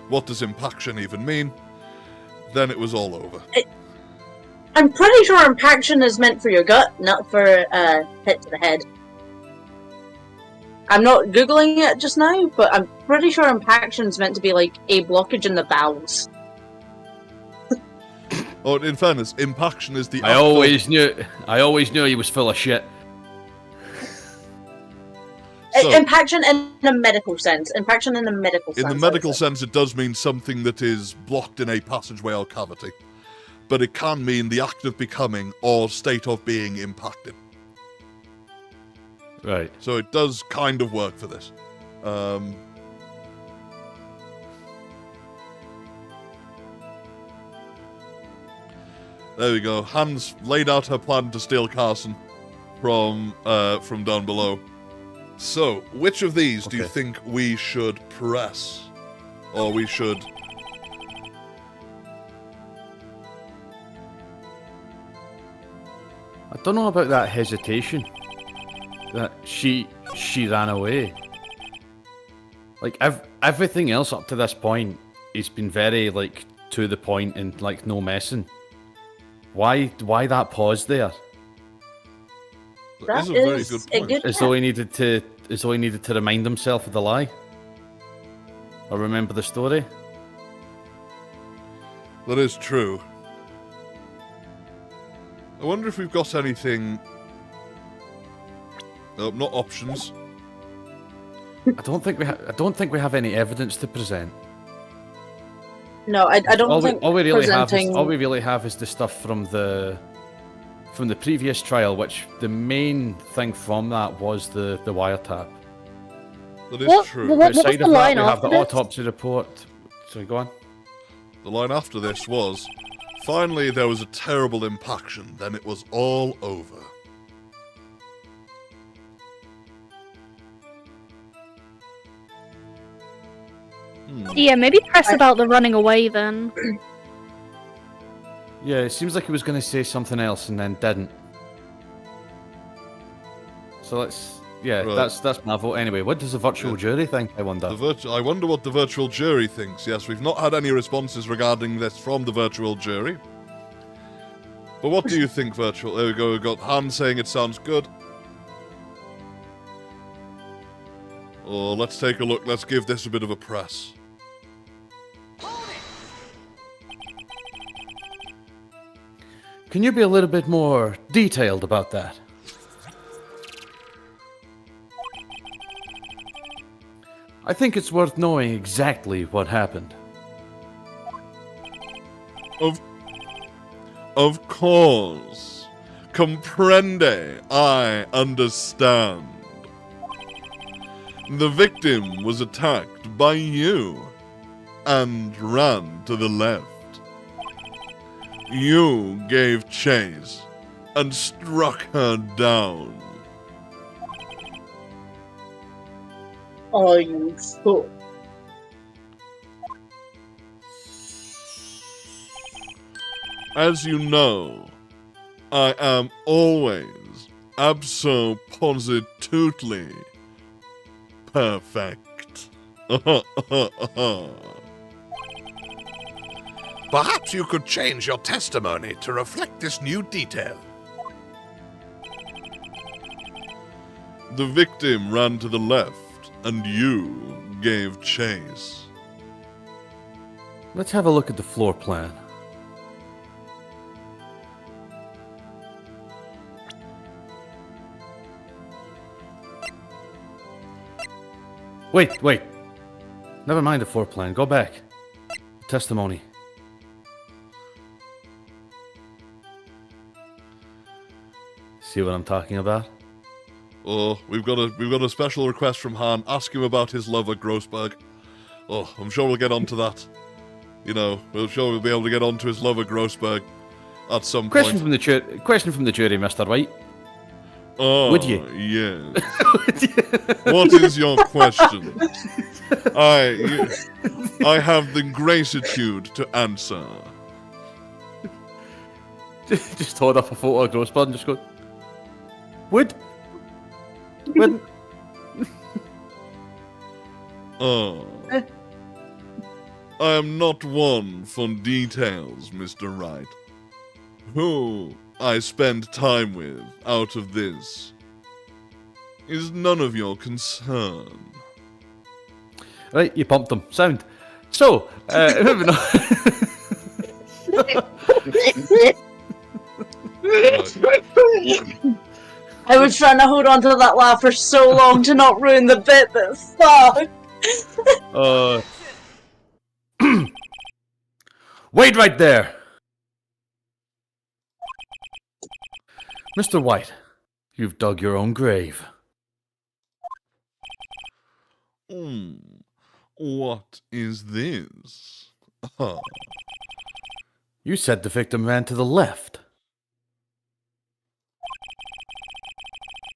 Speaker 1: What does impaction even mean? Then it was all over.
Speaker 2: I'm pretty sure impaction is meant for your gut, not for hit to the head. I'm not Googling it just now, but I'm pretty sure impaction is meant to be like a blockage in the bowels.
Speaker 1: Oh, in fairness, impaction is the...
Speaker 5: I always knew he was full of shit.
Speaker 1: So,
Speaker 2: impaction in a medical sense. Impaction in a medical sense.
Speaker 1: in the medical sense, it does mean something that is blocked in a passageway or cavity. But it can mean the act of becoming or state of being impacted.
Speaker 5: Right.
Speaker 1: So it does kind of work for this. There we go. Hans laid out her plan to steal Carson from down below. So, which of these do you think we should press? Or we should...
Speaker 5: I don't know about that hesitation. That she ran away. Like, everything else up to this point has been very, like, to the point and, like, no messing. Why that pause there?
Speaker 1: That is a very good point.
Speaker 5: As though he needed to remind himself of the lie? Or remember the story?
Speaker 1: That is true. I wonder if we've got anything... not options.
Speaker 5: I don't think we have any evidence to present.
Speaker 2: No, I don't think
Speaker 5: all we
Speaker 2: presenting...
Speaker 5: really have is the stuff from the previous trial, which the main thing from that was the wiretap.
Speaker 1: That is true.
Speaker 4: What was
Speaker 5: Outside
Speaker 4: the
Speaker 5: of that,
Speaker 4: line
Speaker 5: we have
Speaker 4: after
Speaker 5: the
Speaker 4: this?
Speaker 5: autopsy report. Sorry, go on.
Speaker 1: The line after this was, finally there was a terrible impaction, then it was all over.
Speaker 4: Yeah, maybe press about the running away then.
Speaker 5: Yeah, it seems like he was going to say something else and then didn't. So let's... Yeah,
Speaker 1: Right.
Speaker 5: that's my vote anyway. What does the virtual jury think, I wonder?
Speaker 1: I wonder what the virtual jury thinks. Yes, we've not had any responses regarding this from the virtual jury. But what do you think, virtual? There we go, we've got Han saying it sounds good. Oh, let's take a look. Let's give this a bit of a press.
Speaker 5: Can you be a little bit more detailed about that? I think it's worth knowing exactly what happened.
Speaker 1: Of course. Comprende. I understand. The victim was attacked by you and ran to the left. You gave chase and struck her down.
Speaker 2: Are you sure?
Speaker 1: As you know, I am always abso-positutely perfect.
Speaker 6: Perhaps you could change your testimony to reflect this new detail.
Speaker 1: The victim ran to the left, and you gave chase.
Speaker 5: Let's have a look at the floor plan. Wait. Never mind the floor plan. Go back. Testimony. See what I'm talking about?
Speaker 1: Oh, we've got a special request from Han. Ask him about his love at Grossberg. Oh, I'm sure we'll get onto that. You know, we'll be able to get onto his love at Grossberg at some
Speaker 5: Question
Speaker 1: point.
Speaker 5: from the jury, Mr. Wright.
Speaker 1: Oh,
Speaker 5: Would you?
Speaker 1: Yes. What is your question? I have the gratitude to answer.
Speaker 5: Just hold up a photo of Grossblood and just go, Would?
Speaker 1: I am not one for details, Mr. Wright. Who I spend time with out of this is none of your concern.
Speaker 5: Right, you pumped them. Sound. So, moving on.
Speaker 2: I was trying to hold on to that laugh for so long to not ruin the bit that sucked.
Speaker 5: Wait right there! Mr. White, you've dug your own grave.
Speaker 1: What is this?
Speaker 5: You said the victim ran to the left.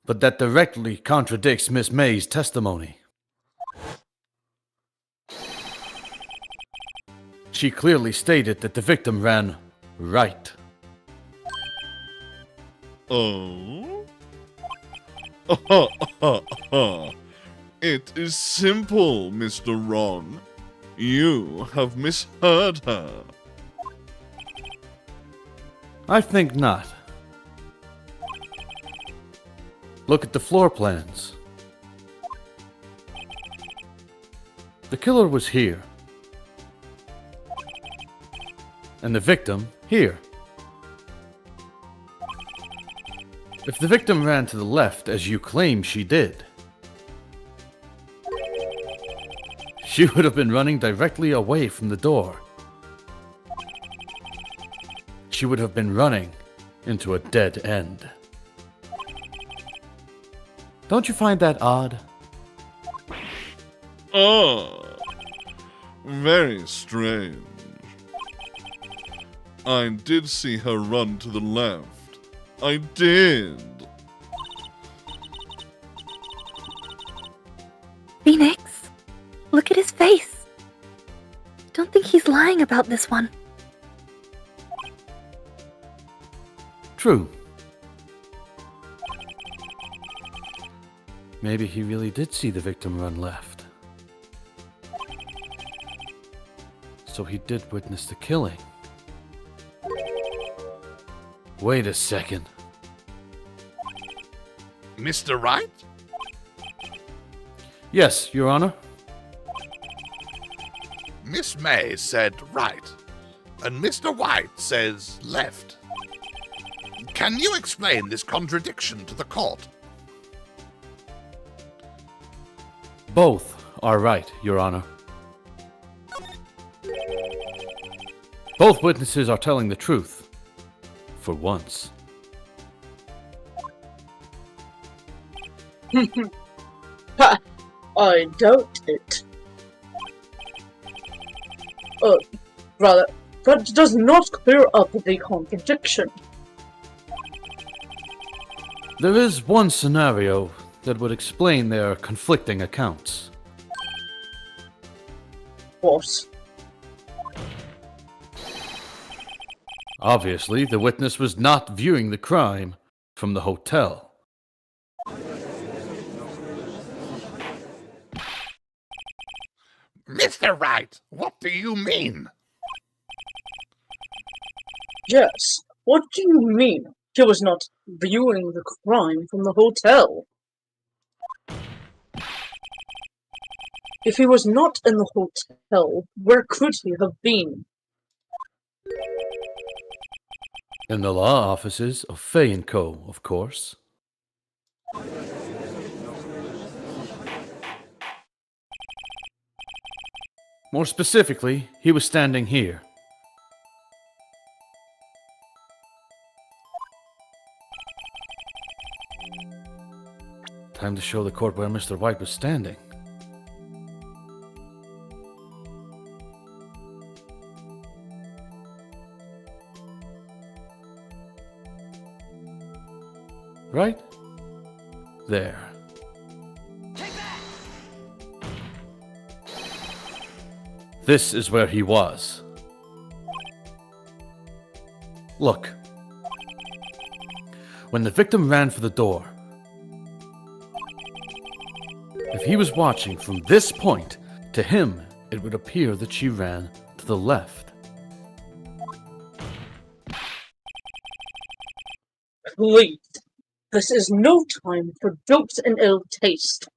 Speaker 5: But that directly contradicts Miss May's testimony. She clearly stated that the victim ran right.
Speaker 1: Oh? It is simple, Mr. Wrong. You have misheard her.
Speaker 5: I think not. Look at the floor plans. The killer was here. And the victim here. If the victim ran to the left, as you claim she did, she would have been running directly away from the door. She would have been running into a dead end. Don't you find that odd?
Speaker 1: Very strange. I did see her run to the left. I did.
Speaker 4: Phoenix, look at his face. Don't think he's lying about this one.
Speaker 5: True. Maybe he really did see the victim run left. So he did witness the killing. Wait a second.
Speaker 6: Mr. Wright?
Speaker 5: Yes, Your Honor.
Speaker 6: Miss May said right, and Mr. White says left. Can you explain this contradiction to the court?
Speaker 5: Both are right, Your Honor. Both witnesses are telling the truth. For once.
Speaker 2: Ha! I doubt it. Rather, that does not clear up the contradiction.
Speaker 5: There is one scenario that would explain their conflicting accounts.
Speaker 2: What?
Speaker 5: Obviously, the witness was not viewing the crime from the hotel.
Speaker 6: Mr. Wright, what do you mean?
Speaker 2: Yes, what do you mean? He was not viewing the crime from the hotel. If he was not in the hotel, where could he have been?
Speaker 5: In the law offices of Fay & Co., of course. More specifically, he was standing here. Time to show the court where Mr. White was standing. Right? There. This is where he was. Look. When the victim ran for the door, if he was watching from this point, to him, it would appear that she ran to the left.
Speaker 2: Please, this is no time for jokes and ill taste.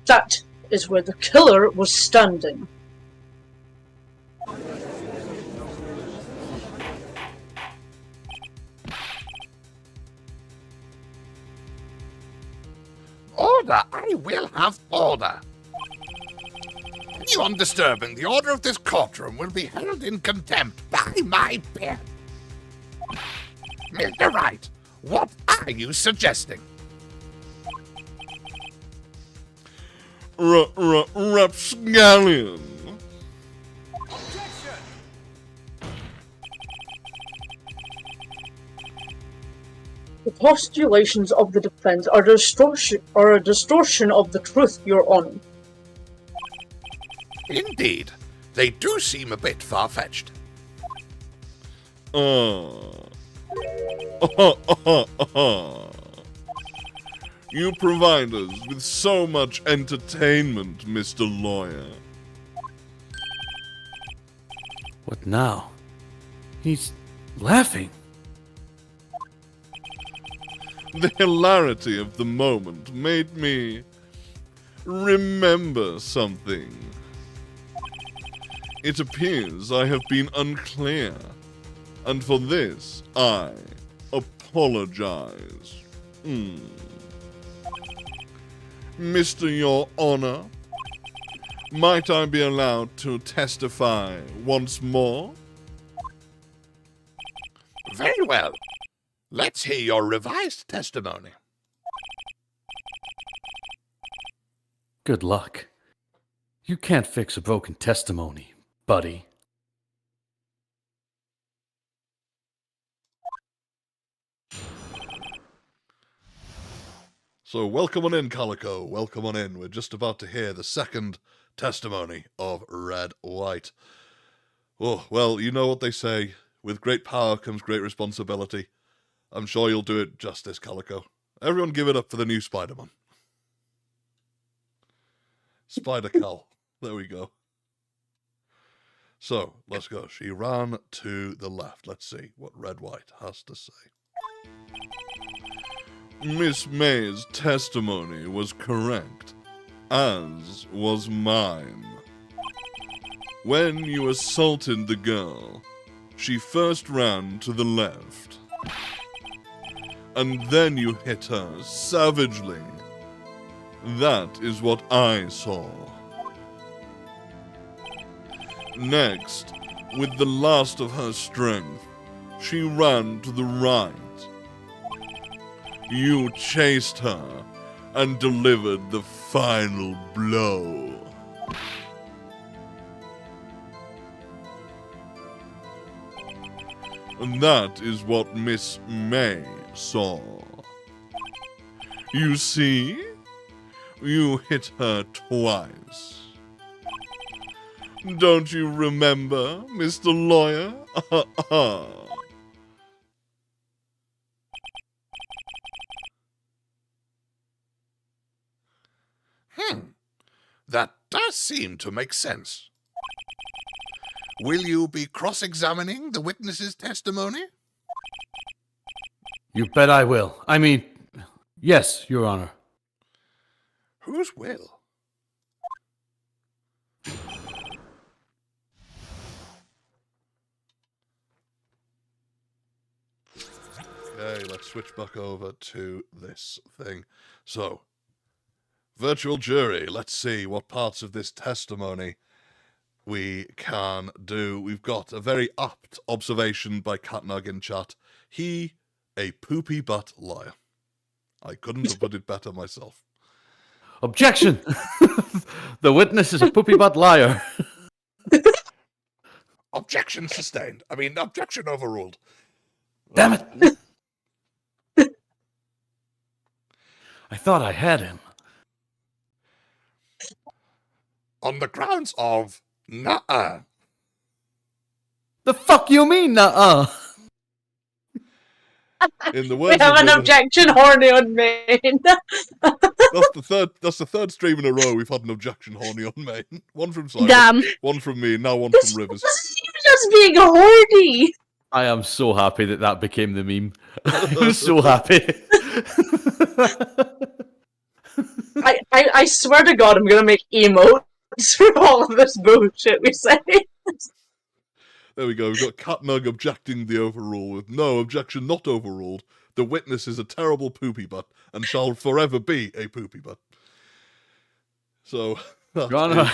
Speaker 2: That is where the killer was standing.
Speaker 6: Order! I will have order! Anyone disturbing the order of this courtroom will be held in contempt by my pen. Mr. Wright, what are you suggesting?
Speaker 1: Rapscallion.
Speaker 2: The postulations of the defense are a distortion of the truth, Your Honor.
Speaker 6: Indeed, they do seem a bit far-fetched.
Speaker 1: You provide us with so much entertainment, Mr. Lawyer.
Speaker 5: What now? He's laughing.
Speaker 1: The hilarity of the moment made me remember something. It appears I have been unclear, and for this I apologize. Mr. Your Honor, might I be allowed to testify once more?
Speaker 6: Very well. Let's hear your revised testimony.
Speaker 5: Good luck. You can't fix a broken testimony, buddy.
Speaker 1: So welcome on in, Calico. Welcome on in. We're just about to hear the second testimony of Red White. Oh, well, you know what they say. With great power comes great responsibility. I'm sure you'll do it justice, Calico. Everyone give it up for the new Spider-Man. Spider-Cal. There we go. So, let's go. She ran to the left. Let's see what Red White has to say. Miss May's testimony was correct, as was mine. When you assaulted the girl, she first ran to the left, and then you hit her savagely. That is what I saw. Next, with the last of her strength, she ran to the right. You chased her and delivered the final blow. And that is what Miss May saw. You see? You hit her twice. Don't you remember, Mr. Lawyer?
Speaker 6: That does seem to make sense. Will you be cross-examining the witness's testimony?
Speaker 5: You bet I will. I mean, yes, Your Honor.
Speaker 6: Whose will?
Speaker 1: Okay, let's switch back over to this thing. So, virtual jury, let's see what parts of this testimony we can do. We've got a very apt observation by Catnug in chat. He, a poopy butt liar. I couldn't have put it better myself.
Speaker 5: Objection! The witness is a poopy butt liar.
Speaker 6: Objection sustained. I mean, objection overruled.
Speaker 5: Damn it! I thought I had him.
Speaker 6: on the grounds of nuh-uh.
Speaker 5: The fuck you mean, nuh-uh?
Speaker 1: In the
Speaker 2: We
Speaker 1: words
Speaker 2: have
Speaker 1: of
Speaker 2: an
Speaker 1: Rivers,
Speaker 2: objection horny on main.
Speaker 1: that's the third stream in a row we've had an objection horny on main. One from Simon,
Speaker 4: Damn.
Speaker 1: one from me, now one
Speaker 2: This
Speaker 1: from Rivers.
Speaker 2: isn't even just being horny.
Speaker 5: I am so happy that became the meme. I'm so happy.
Speaker 2: I swear to God, I'm gonna make emotes for all of this bullshit we say.
Speaker 1: There we go. We've got Catnug objecting the overrule with no objection not overruled. The witness is a terrible poopy butt and shall forever be a poopy butt. So,
Speaker 5: Your Honor,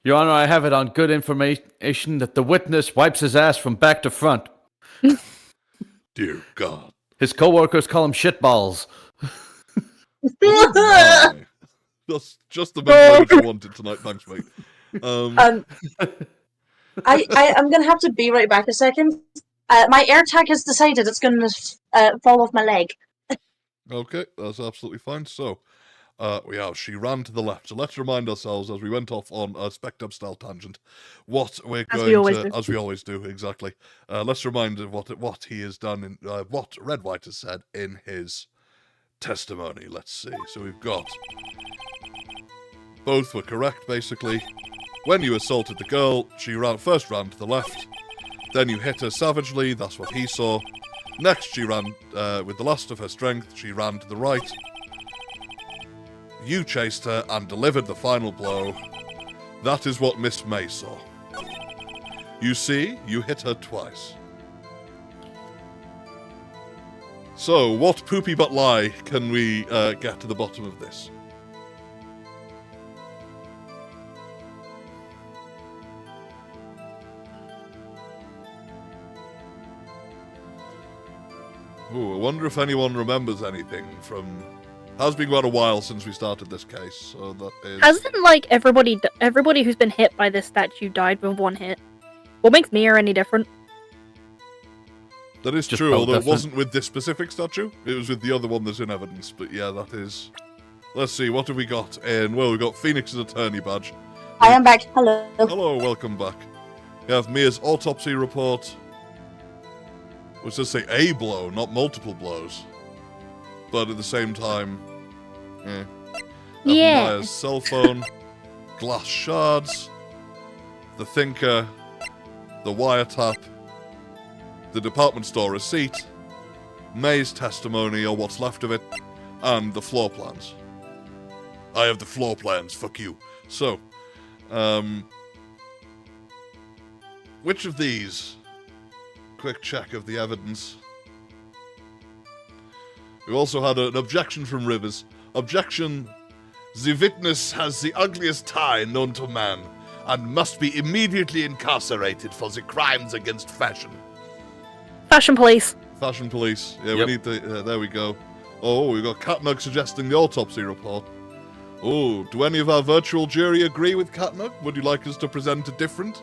Speaker 5: Your Honor, I have it on good information that the witness wipes his ass from back to front.
Speaker 1: dear God.
Speaker 5: His co-workers call him shitballs.
Speaker 1: Oh my. That's just the mental image I wanted tonight. Thanks, mate.
Speaker 2: I'm gonna have to be right back a second. My AirTag has decided it's gonna fall off my leg.
Speaker 1: Okay, that's absolutely fine. So, she ran to the left. So let's remind ourselves as we went off on a Spec-Up style tangent, what we're as we always do, exactly. Let's remind of what he has done, in what Red White has said in his testimony. Let's see. So we've got both were correct, basically. When you assaulted the girl, she first ran to the left. Then you hit her savagely. That's what he saw. Next, she ran with the last of her strength. She ran to the right. You chased her and delivered the final blow. That is what Miss May saw. You see, you hit her twice. So, what poopy but lie can we get to the bottom of this? Ooh, I wonder if anyone remembers anything from... Has been quite a while since we started this case, so that is...
Speaker 4: Hasn't, like, everybody who's been hit by this statue died with one hit? What makes Mia any different?
Speaker 1: That is
Speaker 5: Just
Speaker 1: true,
Speaker 5: felt
Speaker 1: although it
Speaker 5: different.
Speaker 1: wasn't with this specific statue. It was with the other one that's in evidence, but yeah, that is... Let's see, what have we got in... Well, we've got Phoenix's attorney badge.
Speaker 2: I am back. Hello.
Speaker 1: Hello, welcome back. We have Mia's autopsy report, which does say a blow, not multiple blows. But at the same time,
Speaker 4: Yeah.
Speaker 1: Maya's cell phone, glass shards, the thinker, the wiretap, the department store receipt, May's testimony or what's left of it, and the floor plans. I have the floor plans, fuck you. So, which of these? Quick check of the evidence. We also had an objection from Rivers. Objection. The witness has the ugliest tie known to man and must be immediately incarcerated for the crimes against fashion.
Speaker 4: Fashion police.
Speaker 1: Fashion police. Yeah,
Speaker 5: Yep.
Speaker 1: we need the... there we go. Oh, we've got Catnug suggesting the autopsy report. Oh, do any of our virtual jury agree with Catnug? Would you like us to present a different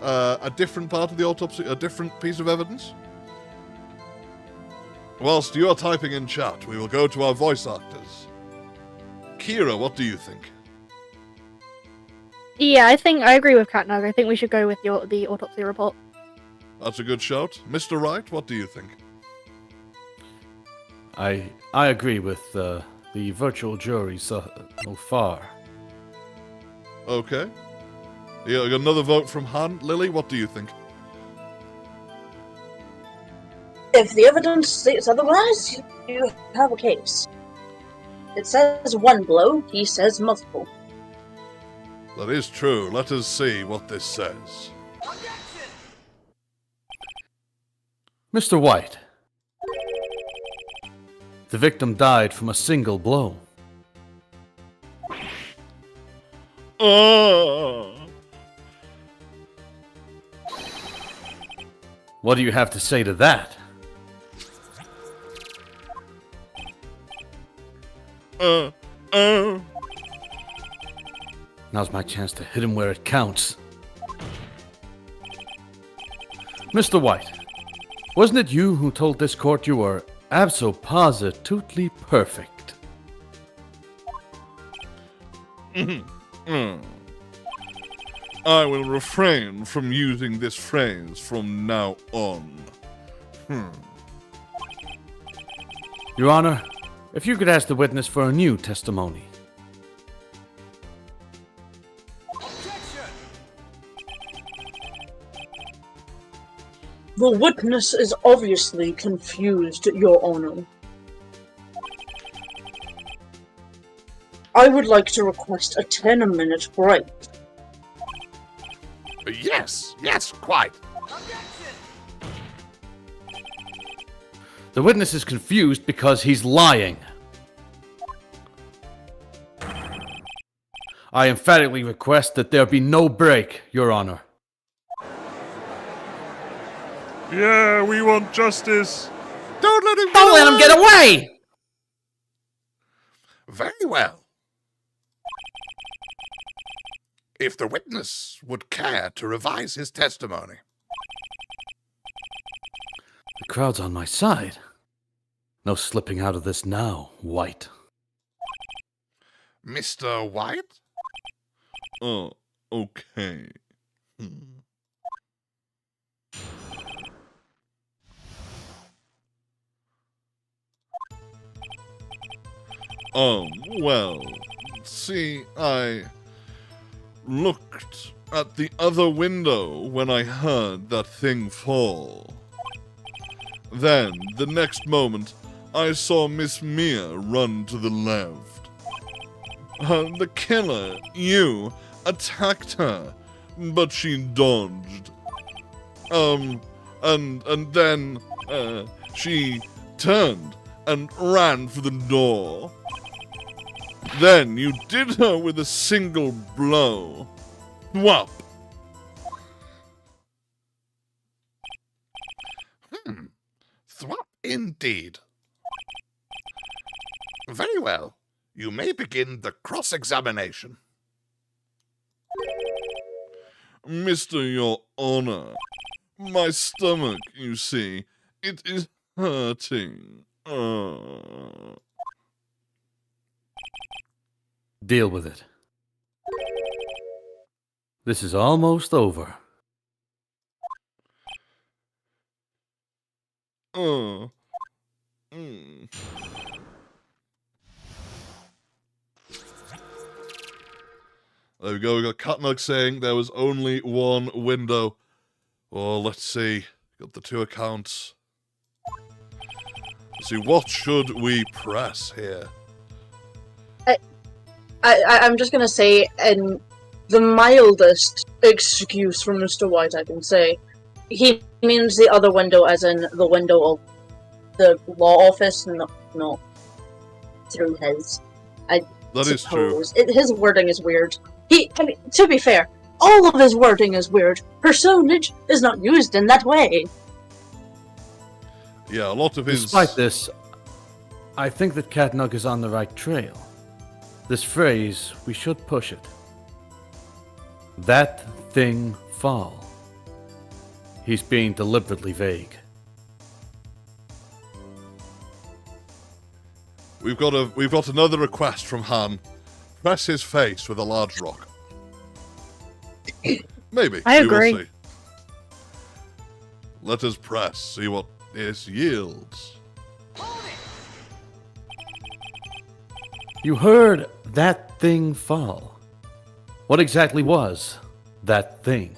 Speaker 1: part of the autopsy, a different piece of evidence? Whilst you are typing in chat, we will go to our voice actors. Kira, what do you think?
Speaker 4: Yeah, I agree with Catnug. I think we should go with the autopsy report.
Speaker 1: That's a good shout. Mr. Wright, what do you think?
Speaker 5: I agree with the virtual jury so far.
Speaker 1: Okay. Yeah, we got another vote from Han. Lily, what do you think?
Speaker 2: If the evidence states otherwise, you have a case. It says one blow, he says multiple.
Speaker 1: That is true. Let us see what this says.
Speaker 5: Mr. White, the victim died from a single blow. What do you have to say to that? Now's my chance to hit him where it counts. Mr. White, wasn't it you who told this court you were abso-positively perfect?
Speaker 1: I will refrain from using this phrase from now on.
Speaker 5: Your Honor, if you could ask the witness for a new testimony.
Speaker 2: The witness is obviously confused, Your Honor. I would like to request a 10-minute break.
Speaker 6: Yes, quite.
Speaker 5: The witness is confused because he's lying. I emphatically request that there be no break, Your Honor.
Speaker 1: Yeah, we want justice.
Speaker 6: Don't let him
Speaker 5: Don't let him get away!
Speaker 6: Very well. If the witness would care to revise his testimony.
Speaker 5: The crowd's on my side. No slipping out of this now, White.
Speaker 6: Mr. White?
Speaker 1: Oh, okay. Well, see, I looked at the other window when I heard that thing fall. Then, the next moment, I saw Miss Mia run to the left. The killer, you, attacked her, but she dodged. And then, she turned and ran for the door. Then you did her with a single blow. Whop!
Speaker 6: Thwop indeed. Very well. You may begin the cross-examination.
Speaker 1: Mr. Your Honor, my stomach, you see, it is hurting.
Speaker 5: Deal with it. This is almost over.
Speaker 1: There we go, we got Catnug saying there was only one window. Oh, let's see. Got the two accounts. Let's see, what should we press here?
Speaker 2: I'm just gonna say, in the mildest excuse from Mr. White I can say, he means the other window as in the window of the law office, not through his.
Speaker 1: That is true.
Speaker 2: His wording is weird. To be fair, all of his wording is weird. Personage is not used in that way.
Speaker 1: Yeah, a lot of his...
Speaker 5: Despite this, I think that Catnug is on the right trail. This phrase, we should push it. That thing fall. He's being deliberately vague.
Speaker 1: We've got another request from Han. Press his face with a large rock. Maybe.
Speaker 4: I
Speaker 1: We
Speaker 4: agree.
Speaker 1: will see. Let us press, see what this yields.
Speaker 5: You heard that thing fall. What exactly was that thing?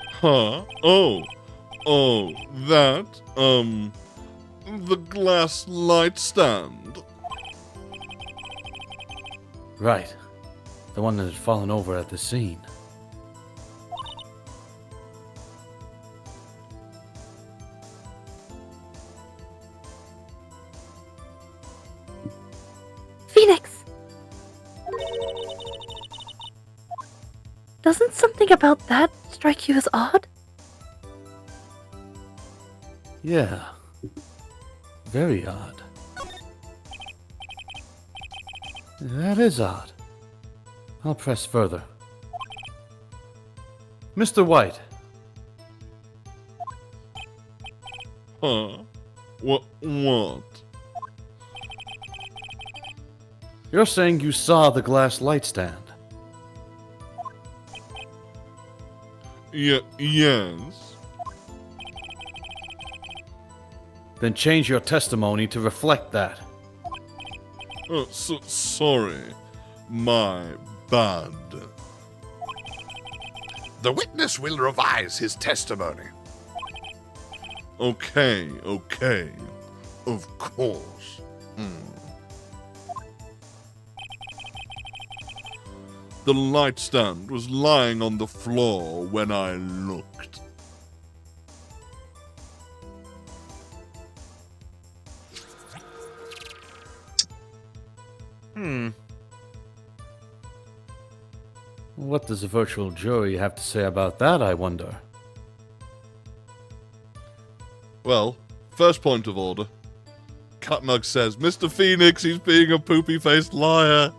Speaker 1: Huh? Oh, that, the glass light stand.
Speaker 5: Right. The one that had fallen over at the scene.
Speaker 4: Phoenix! Doesn't something about that strike you as odd?
Speaker 5: Yeah. Very odd. That is odd. I'll press further. Mr. White.
Speaker 1: Huh? What?
Speaker 5: You're saying you saw the glass light stand?
Speaker 1: Yes.
Speaker 5: Then change your testimony to reflect that.
Speaker 1: Oh, sorry. My bad.
Speaker 6: The witness will revise his testimony.
Speaker 1: Okay. Of course. The light stand was lying on the floor when I looked.
Speaker 5: What does the virtual jury have to say about that, I wonder?
Speaker 1: Well, first point of order. Catnug says, Mr. Phoenix, he's being a poopy-faced liar.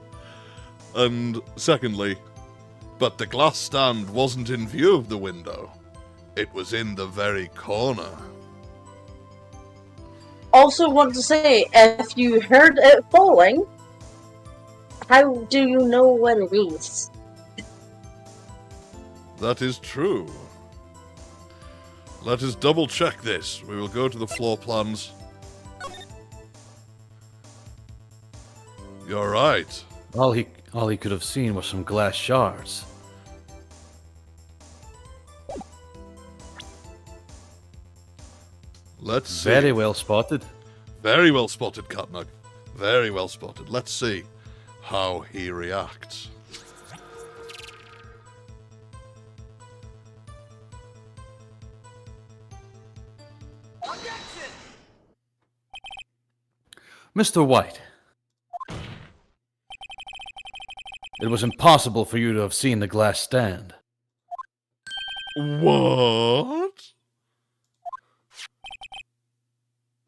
Speaker 1: And secondly, but the glass stand wasn't in view of the window. It was in the very corner.
Speaker 2: Also want to say, if you heard it falling, how do you know what it is?
Speaker 1: That is true. Let us double check this. We will go to the floor plans. You're right.
Speaker 5: All he could have seen was some glass shards.
Speaker 1: Let's see.
Speaker 5: Very well spotted.
Speaker 1: Very well spotted, Catnug. Very well spotted. Let's see how he reacts.
Speaker 5: Mr. White. It was impossible for you to have seen the glass stand.
Speaker 1: What?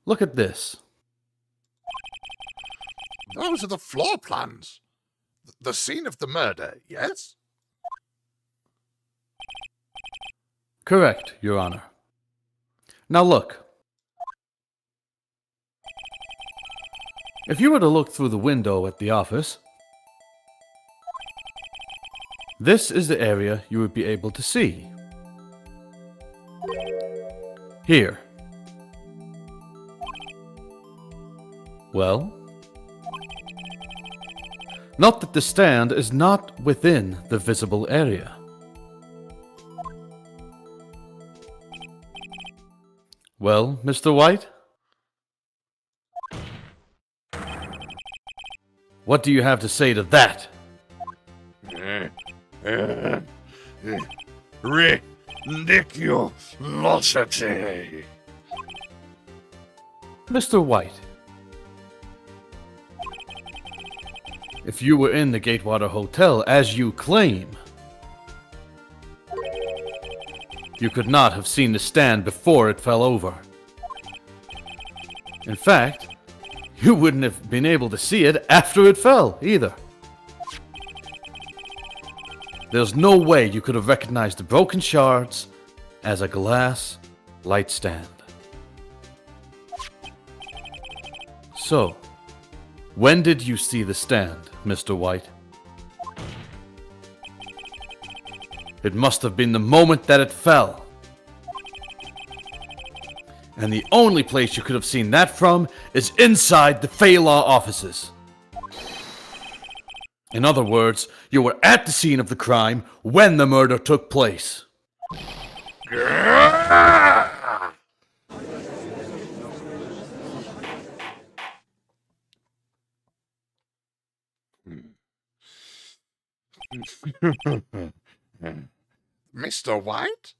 Speaker 5: Look at this.
Speaker 6: Those are the floor plans. The scene of the murder, yes?
Speaker 5: Correct, Your Honor. Now look. If you were to look through the window at the office, this is the area you would be able to see. Here. Well, note that the stand is not within the visible area. Well, Mr. White? What do you have to say to that?
Speaker 6: Ridiculosity.
Speaker 5: Mr. White, if you were in the Gatewater Hotel as you claim, you could not have seen the stand before it fell over. In fact, you wouldn't have been able to see it after it fell, either. There's no way you could have recognized the broken shards as a glass light stand. So, when did you see the stand, Mr. White? It must have been the moment that it fell. And the only place you could have seen that from is inside the Fey Law offices. In other words, you were at the scene of the crime when the murder took place.
Speaker 6: Mr. White?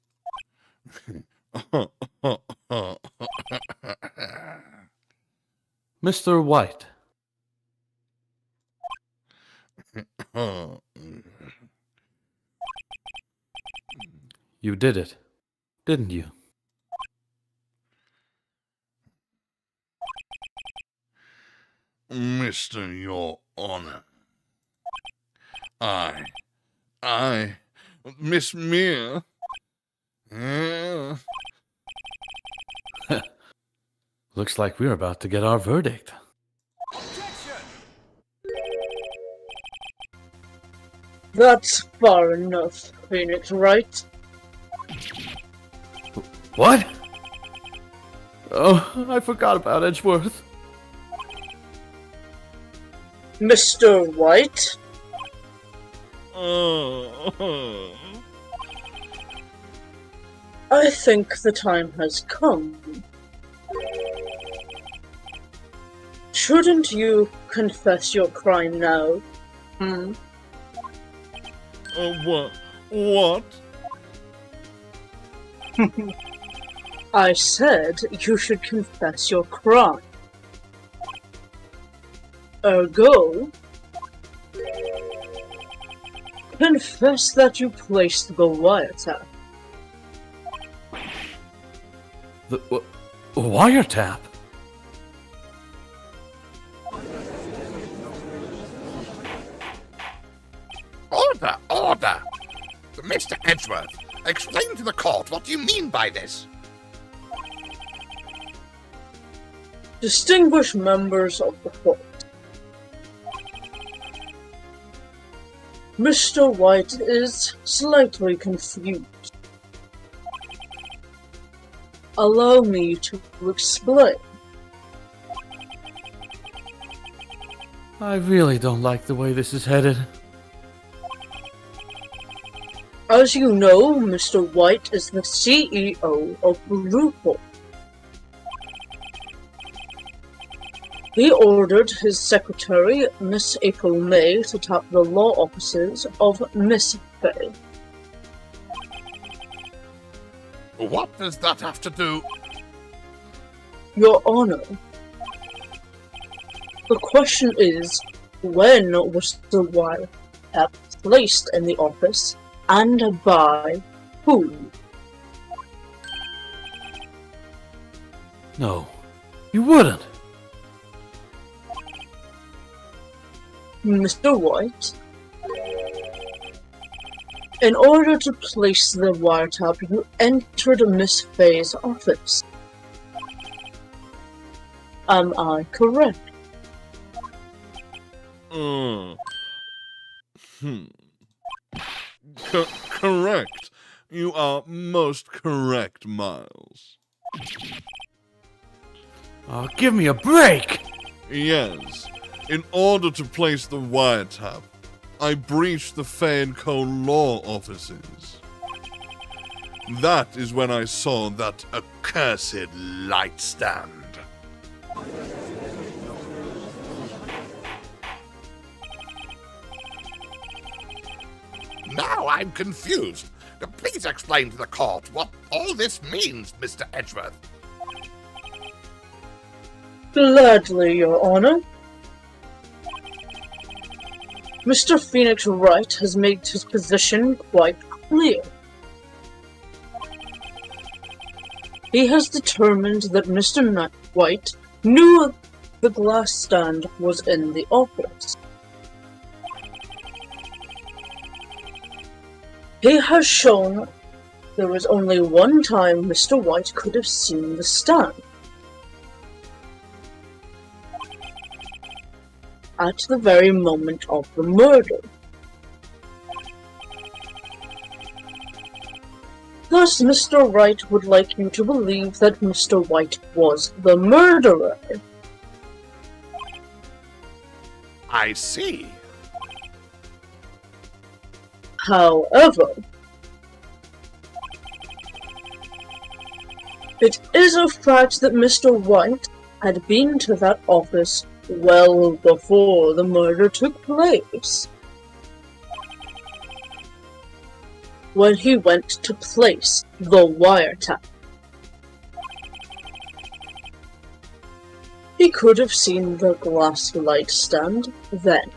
Speaker 5: Mr. White, you did it, didn't you?
Speaker 1: Mr. Your Honor. Miss Mere.
Speaker 5: Looks like we're about to get our verdict.
Speaker 2: That's far enough, Phoenix Wright.
Speaker 5: What? Oh, I forgot about Edgeworth.
Speaker 2: Mr. White? I think the time has come. Shouldn't you confess your crime now?
Speaker 1: What?
Speaker 2: I said you should confess your crime. Ergo, confess that you placed the wiretap.
Speaker 5: The wiretap?
Speaker 6: Order, order! Mr. Edgeworth, explain to the court what you mean by this.
Speaker 2: Distinguished members of the court. Mr. White is slightly confused. Allow me to explain.
Speaker 5: I really don't like the way this is headed.
Speaker 2: As you know, Mr. White is the CEO of Bluepoint. He ordered his secretary, Miss April May, to tap the law offices of Miss Fay.
Speaker 6: What does that have to do?
Speaker 2: Your Honor, the question is, when was the wiretap placed in the office, and by whom?
Speaker 5: No, you wouldn't.
Speaker 2: Mr. White, in order to place the wiretap, you entered Miss Fay's office. Am I correct?
Speaker 1: Correct. You are most correct, Miles.
Speaker 5: Oh, give me a break!
Speaker 1: Yes. In order to place the wiretap, I breached the Fay & Co. law offices. That is when I saw that accursed light stand.
Speaker 6: Now I'm confused. Please explain to the court what all this means, Mr. Edgeworth.
Speaker 2: Gladly, Your Honor. Mr. Phoenix Wright has made his position quite clear. He has determined that Mr. White knew the glass stand was in the office. He has shown there was only one time Mr. White could have seen the stand. At the very moment of the murder. Thus, Mr. Wright would like you to believe that Mr. White was the murderer.
Speaker 6: I see.
Speaker 2: However, it is a fact that Mr. White had been to that office well before the murder took place. When he went to place the wiretap. He could have seen the glass light stand then.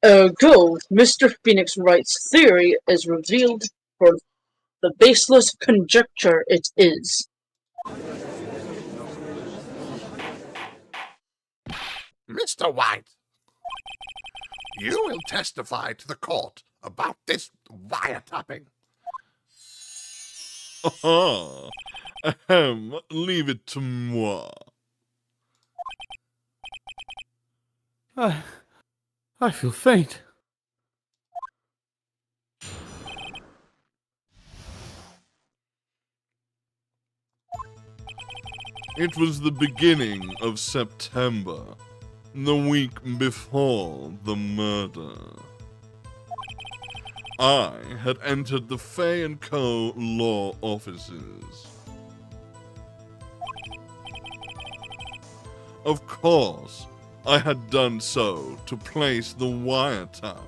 Speaker 2: Ergo, Mr. Phoenix Wright's theory is revealed for the baseless conjecture it is.
Speaker 6: Mr. White, you will testify to the court about this wiretapping.
Speaker 1: Leave it to moi.
Speaker 5: I feel faint.
Speaker 1: It was the beginning of September, the week before the murder. I had entered the Fay & Co. law offices. Of course, I had done so to place the wiretap.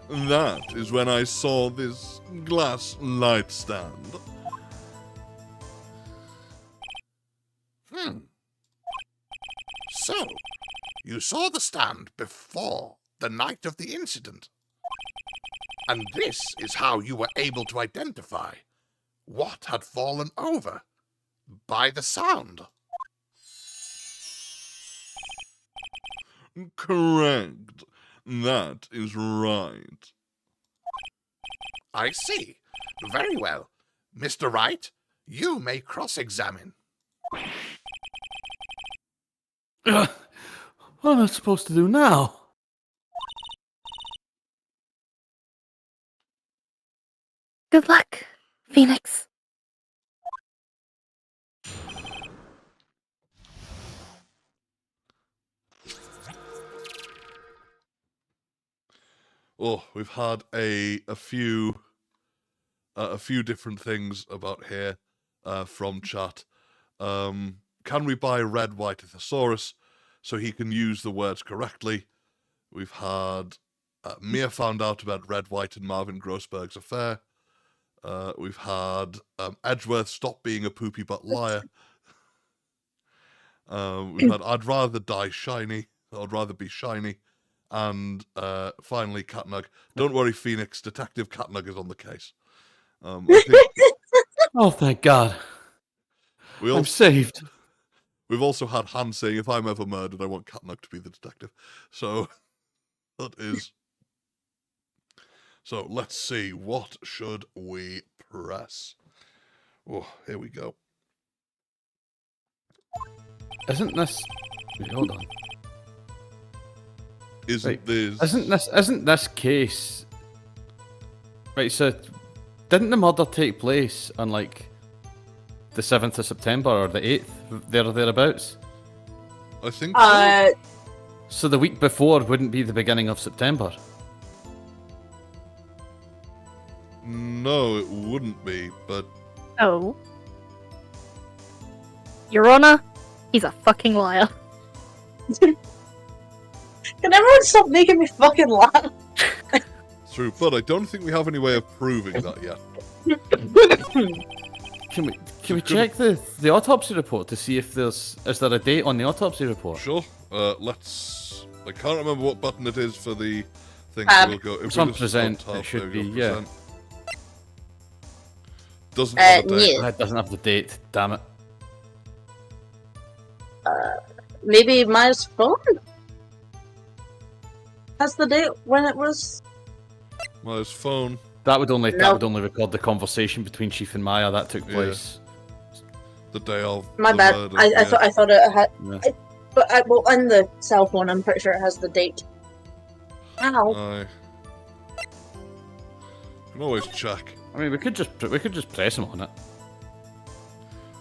Speaker 1: That is when I saw this glass light stand.
Speaker 6: So, you saw the stand before the night of the incident. And this is how you were able to identify what had fallen over by the sound.
Speaker 1: Correct. That is right.
Speaker 6: I see. Very well. Mr. Wright, you may cross-examine.
Speaker 5: What am I supposed to do now?
Speaker 4: Good luck, Phoenix.
Speaker 1: Oh, we've had a few different things about here from chat. Can we buy red white thesaurus so he can use the words correctly? We've had Mia found out about red white and Marvin Grossberg's affair. We've had Edgeworth stop being a poopy butt liar. We've had I'd rather die shiny. I'd rather be shiny. And finally, Catnug. Don't worry, Phoenix. Detective Catnug is on the case. I think
Speaker 5: Oh, thank God. I'm saved.
Speaker 1: We've also had Han saying, if I'm ever murdered, I want Catnug to be the detective. So, that is... So, let's see. What should we press? Oh, here we go.
Speaker 5: Isn't this... Wait, hold on.
Speaker 1: Isn't this...
Speaker 5: Isn't this case... Right, so... Didn't the murder take place on, like, the 7th of September or the 8th, there or thereabouts?
Speaker 1: I think so.
Speaker 5: So the week before wouldn't be the beginning of September?
Speaker 1: No, it wouldn't be, but...
Speaker 4: Oh. Your Honor, he's a fucking liar.
Speaker 2: Can everyone stop making me fucking laugh?
Speaker 1: True, but I don't think we have any way of proving that yet.
Speaker 5: Can we check the autopsy report to see if is there a date on the autopsy report?
Speaker 1: Sure. Let's... I can't remember what button it is for the thing. We'll go... If
Speaker 5: It's
Speaker 1: we
Speaker 5: on
Speaker 1: just
Speaker 5: present,
Speaker 1: tab,
Speaker 5: it should
Speaker 1: there we
Speaker 5: be,
Speaker 1: go,
Speaker 5: yeah.
Speaker 1: present. Doesn't have a date.
Speaker 5: That doesn't have the date, damn it.
Speaker 2: Maybe Maya's phone has the date when it was.
Speaker 1: Maya's phone.
Speaker 5: That would only
Speaker 2: Nope.
Speaker 5: record the conversation between Chief and Maya that took place.
Speaker 1: The day of
Speaker 2: My
Speaker 1: the
Speaker 2: bad.
Speaker 1: murder,
Speaker 2: I
Speaker 1: yeah.
Speaker 2: thought it had.
Speaker 5: Yeah.
Speaker 2: But well, on the cell phone, I'm pretty sure it has the date. Ow.
Speaker 1: I can always check.
Speaker 5: I mean, we could just press him on it.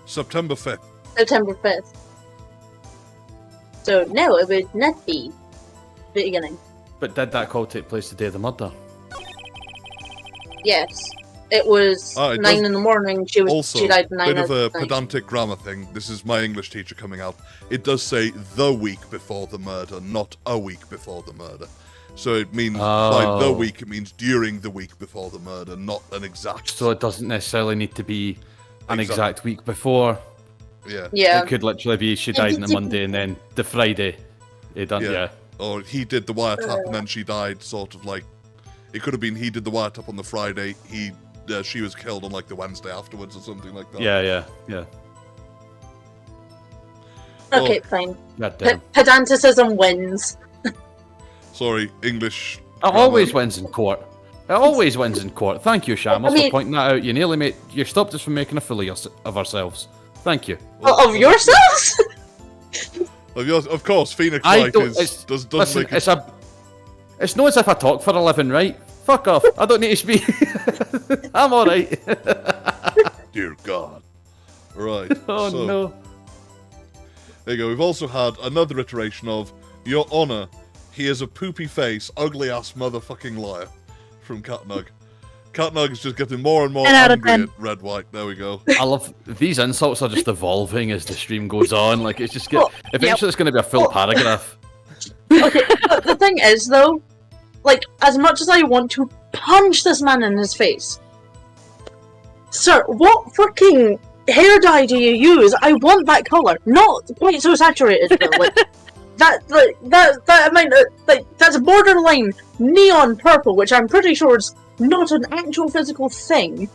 Speaker 1: September 5th.
Speaker 2: September 5th. So, no, it would not be the beginning.
Speaker 5: But did that call take place the day of the murder?
Speaker 2: Yes. It was
Speaker 1: Ah, it
Speaker 2: 9
Speaker 1: does-
Speaker 2: in the morning. She
Speaker 1: Also,
Speaker 2: died 9
Speaker 1: bit
Speaker 2: at
Speaker 1: of a
Speaker 2: night.
Speaker 1: pedantic grammar thing. This is my English teacher coming out. It does say the week before the murder, not a week before the murder. So it means by the
Speaker 5: Oh.
Speaker 1: week, it means during the week before the murder, not an exact.
Speaker 5: So it doesn't necessarily need to be an
Speaker 1: Exactly.
Speaker 5: exact week before.
Speaker 1: Yeah.
Speaker 2: Yeah.
Speaker 5: It could literally be she died on the Monday and then the Friday he done.
Speaker 1: Yeah.
Speaker 5: Yeah.
Speaker 1: Or he did the wiretap and then she died, sort of like. It could have been he did the wiretap on the Friday, she was killed on like the Wednesday afterwards or something like that.
Speaker 5: Yeah.
Speaker 2: Okay, fine.
Speaker 5: God damn.
Speaker 2: Pedanticism wins.
Speaker 1: Sorry, English.
Speaker 5: It
Speaker 1: grammar.
Speaker 5: always wins in court. It always wins in court. Thank you, Shambles,
Speaker 2: I mean-
Speaker 5: for pointing that out. You nearly made. You stopped us from making a fool of ourselves. Thank you.
Speaker 2: Of yourselves?
Speaker 1: Of course, Phoenix
Speaker 5: I
Speaker 1: Wright
Speaker 5: don't.
Speaker 1: does
Speaker 5: Listen,
Speaker 1: make it.
Speaker 5: it's not as if I talk for a living, right? Fuck off. I don't need to speak. I'm alright.
Speaker 1: Dear God. Right.
Speaker 5: Oh
Speaker 1: so,
Speaker 5: no.
Speaker 1: There you go. We've also had another iteration of Your Honor, he is a poopy face, ugly ass motherfucking liar from Catnug. Catnug is just getting more and more
Speaker 4: 10 out of
Speaker 1: angry
Speaker 4: 10.
Speaker 1: at Red White. There we go.
Speaker 5: I love these insults are just evolving as the stream goes on. Like it's just get.
Speaker 2: Well,
Speaker 5: Eventually, it's going to be a full paragraph.
Speaker 2: Okay, but the thing is, though, like, as much as I want to punch this man in his face, sir, what freaking hair dye do you use? I want that color, not quite so saturated. Though. Like that amount of, like, that's borderline neon purple, which I'm pretty sure is not an actual physical thing.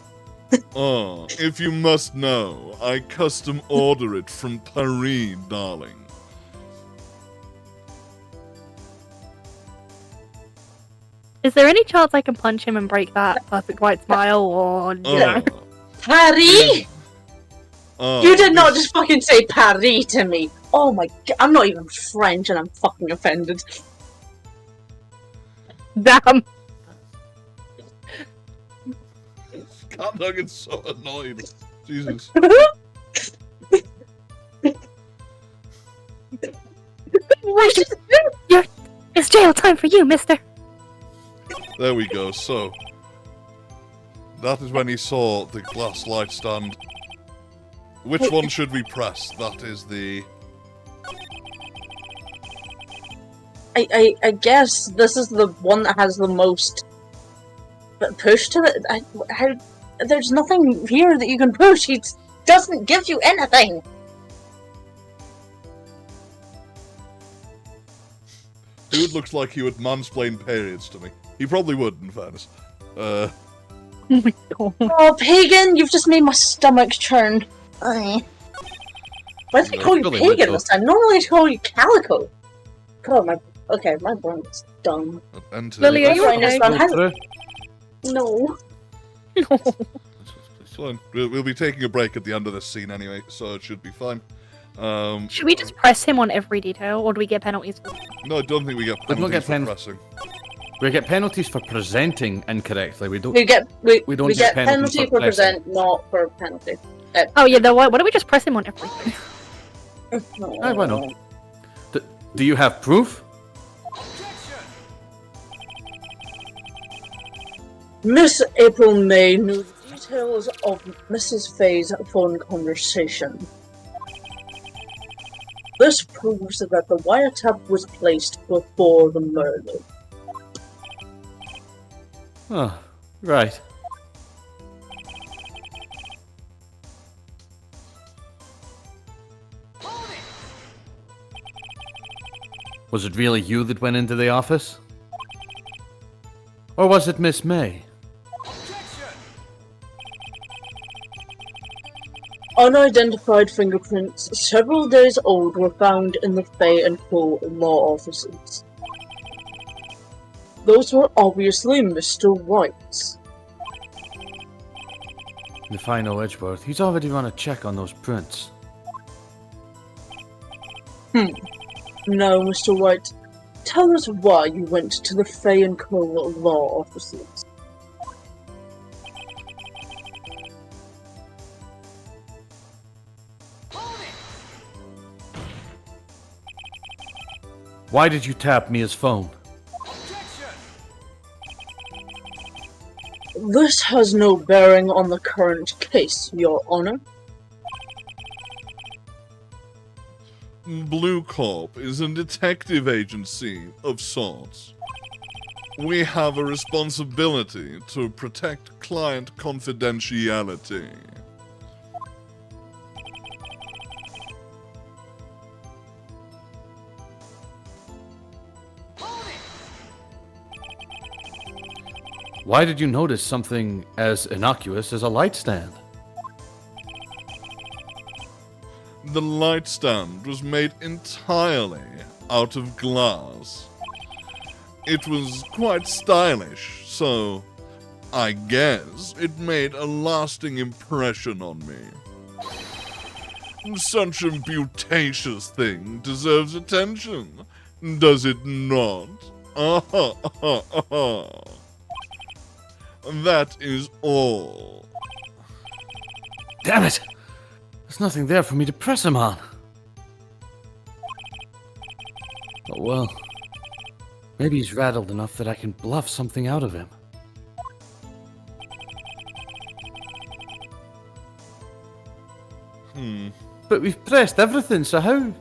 Speaker 1: Oh, if you must know, I custom order it from Paris, darling.
Speaker 4: Is there any chance I can punch him and break that perfect white smile, or you know?
Speaker 2: Paris?
Speaker 1: Oh,
Speaker 2: You did not just fucking say Paris to me. Oh my god, I'm not even French and I'm fucking offended.
Speaker 4: Damn.
Speaker 1: Catnug is so annoyed. Jesus.
Speaker 4: It's jail time for you, mister.
Speaker 1: There we go. So, that is when he saw the glass light stand. Which one should we press? That is the...
Speaker 2: I guess this is the one that has the most push to it. There's nothing here that you can push. He doesn't give you anything.
Speaker 1: Dude looks like he would mansplain periods to me. He probably would, in fairness.
Speaker 4: Oh my god.
Speaker 2: Oh, pagan, you've just made my stomach churn. Why did I call you
Speaker 5: Really
Speaker 2: pagan
Speaker 5: would,
Speaker 2: this time? Normally I call you calico. God, my brain's done.
Speaker 1: And
Speaker 4: Lily, are you
Speaker 2: Fine,
Speaker 4: okay?
Speaker 2: it's fine.
Speaker 5: Go through.
Speaker 2: No.
Speaker 1: It's fine. We'll be taking a break at the end of this scene anyway, so it should be fine.
Speaker 4: Should we just press him on every detail, or do we get penalties for that?
Speaker 1: No, I don't think we get
Speaker 5: We don't
Speaker 1: penalties
Speaker 5: get
Speaker 1: for pressing.
Speaker 5: We get penalties for presenting incorrectly. We don't.
Speaker 2: We get
Speaker 5: don't
Speaker 2: we
Speaker 5: get
Speaker 2: get
Speaker 5: penalties
Speaker 2: penalty
Speaker 5: for
Speaker 2: for
Speaker 5: pressing.
Speaker 2: present, not for penalty.
Speaker 4: Oh yeah, then why don't we just press him on everything?
Speaker 5: Aye, why not? Do you have proof?
Speaker 2: Miss April May knew the details of Mrs. Faye's phone conversation. This proves that the wiretap was placed before the murder.
Speaker 5: Oh, right. Was it really you that went into the office? Or was it Miss May?
Speaker 2: Unidentified fingerprints, several days old, were found in the Fay and Co. law offices. Those were obviously Mr. Wright's.
Speaker 5: The final Edgeworth. He's already run a check on those prints.
Speaker 2: Now, Mr. Wright, tell us why you went to the Fay and Co. law offices.
Speaker 5: Why did you tap Mia's phone?
Speaker 2: This has no bearing on the current case, Your Honor.
Speaker 1: Blue Corp is a detective agency of sorts. We have a responsibility to protect client confidentiality.
Speaker 5: Why did you notice something as innocuous as a light stand?
Speaker 1: The light stand was made entirely out of glass. It was quite stylish, so I guess it made a lasting impression on me. Such a beautacious thing deserves attention, does it not? That is all.
Speaker 5: Damn it! There's nothing there for me to press him on. Oh well. Maybe he's rattled enough that I can bluff something out of him. But we've pressed everything, so how?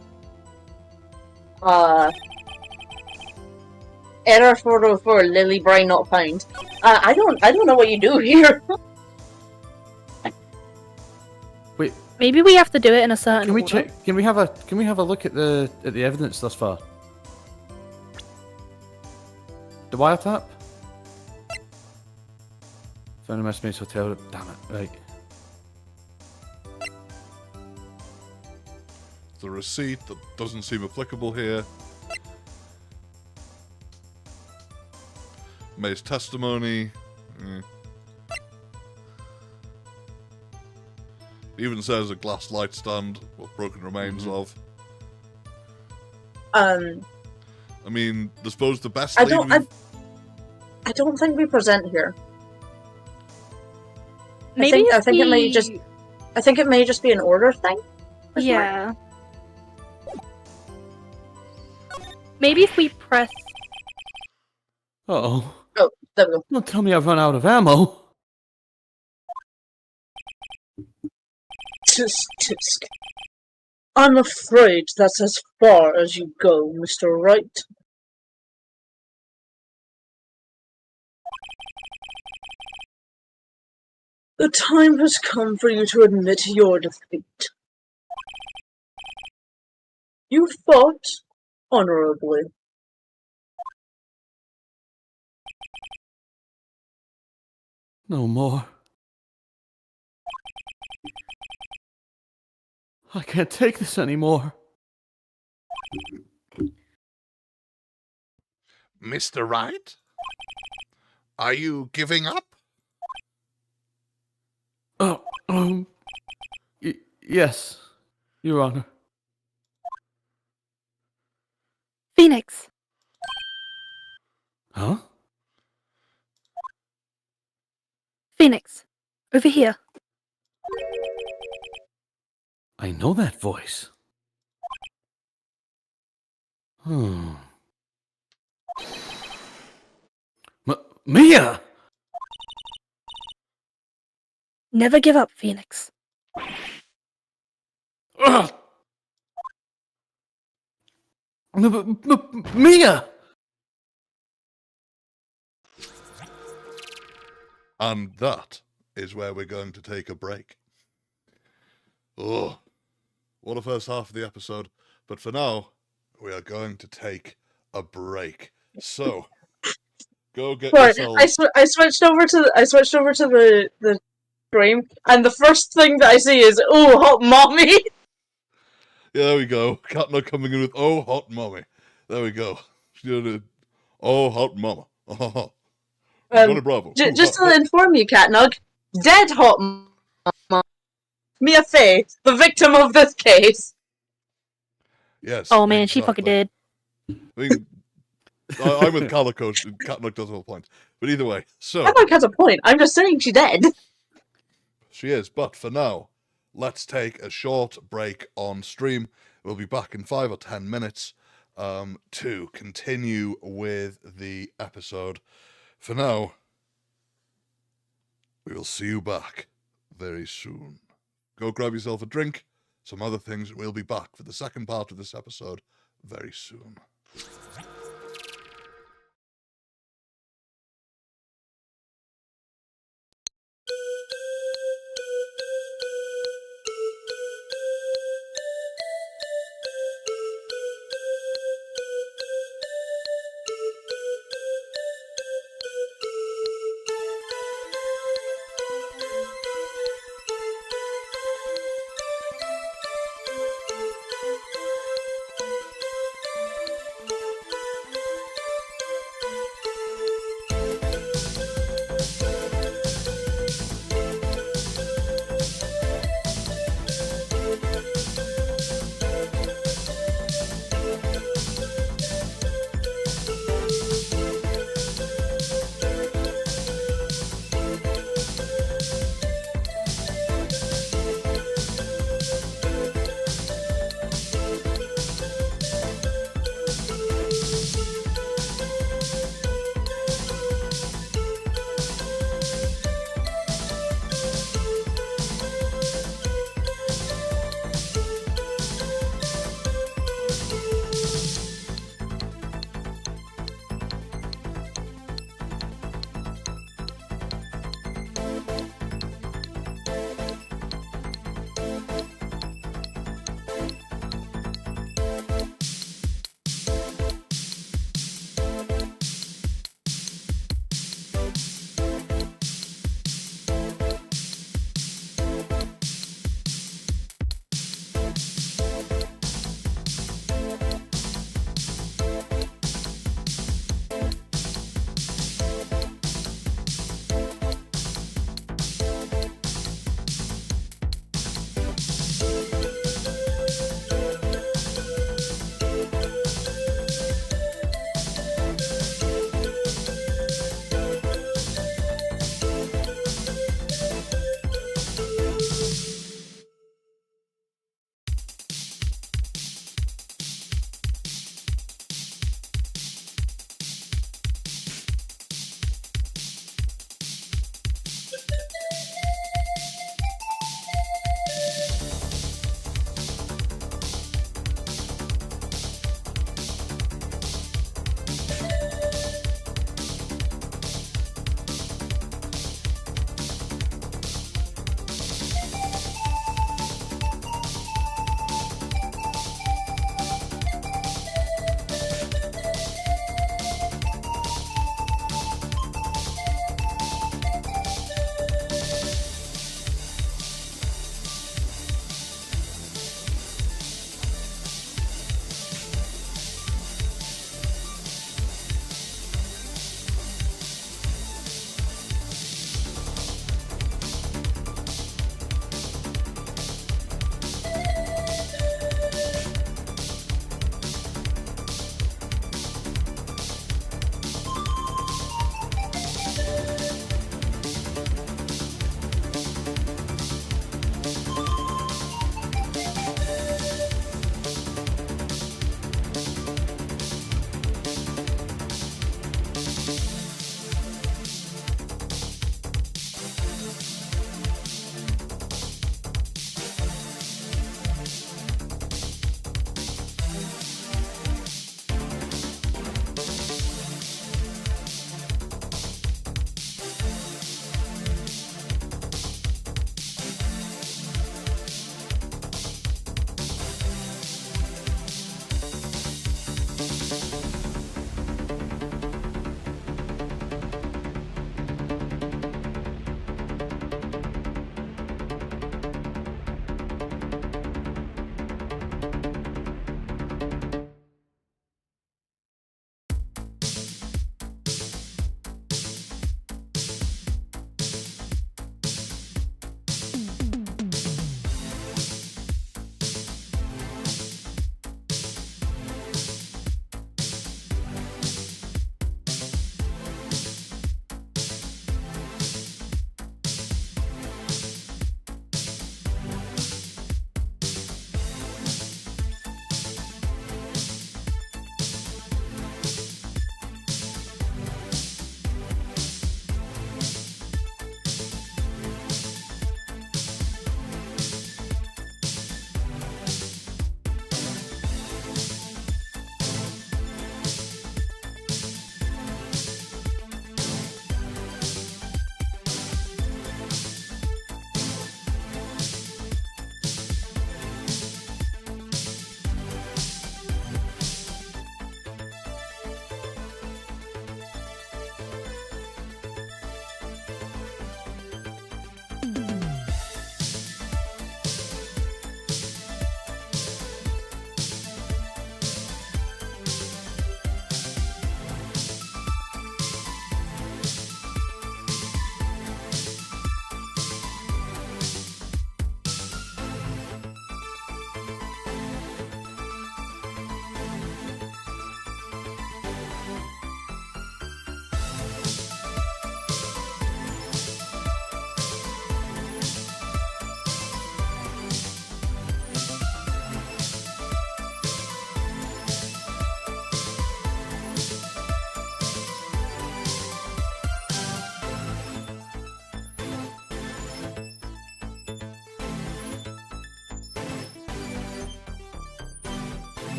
Speaker 2: Error 404, Lily Brain not found. I don't know what you do here.
Speaker 5: Wait,
Speaker 4: Maybe we have to do it in a certain
Speaker 5: can we
Speaker 4: order.
Speaker 5: check? Can we have a look at the evidence thus far? The wiretap? Found him at Smith's Hotel. Damn it! Right.
Speaker 1: The receipt that doesn't seem applicable here. May's testimony. Even says a glass light stand, what broken remains of. I mean, I suppose the best.
Speaker 2: I don't think we present here.
Speaker 4: Maybe
Speaker 2: I think it may just be an order thing.
Speaker 4: Yeah. Maybe if we press.
Speaker 5: Uh-oh.
Speaker 2: Oh, there we go.
Speaker 5: Don't tell me I've run out of ammo.
Speaker 2: Tisk, tisk. I'm afraid that's as far as you go, Mr. Wright. The time has come for you to admit your defeat. You fought honorably.
Speaker 5: No more. I can't take this anymore.
Speaker 6: Mr. Wright? Are you giving up?
Speaker 5: Yes, Your Honor.
Speaker 4: Phoenix.
Speaker 5: Huh?
Speaker 4: Phoenix. Over here.
Speaker 5: I know that voice. Mia!
Speaker 4: Never give up, Phoenix.
Speaker 5: Ugh! Mia!
Speaker 1: And that is where we're going to take a break. Oh, what a first half of the episode. But for now, we are going to take a break. So, go get
Speaker 2: Sorry,
Speaker 1: yourself...
Speaker 2: I switched over to the stream, and the first thing that I see is, "Oh, hot mommy."
Speaker 1: Yeah, there we go. Katna coming in with, "Oh, hot mommy." There we go. She did it. Oh, hot mama. Johnny Bravo.
Speaker 2: Just to inform you, Catnug, dead hot mama, Mia Fey, the victim of this case.
Speaker 1: Yes.
Speaker 4: Oh man, she fucking did.
Speaker 1: I mean, I'm with Calico. Katnug does have a point. But either way, so...
Speaker 2: Catnug has a point. I'm just saying she dead.
Speaker 1: She is, but for now, let's take a short break on stream. We'll be back in 5 or 10 minutes to continue with the episode. For now, we will see you back very soon. Go grab yourself a drink, some other things. We'll be back for the second part of this episode very soon.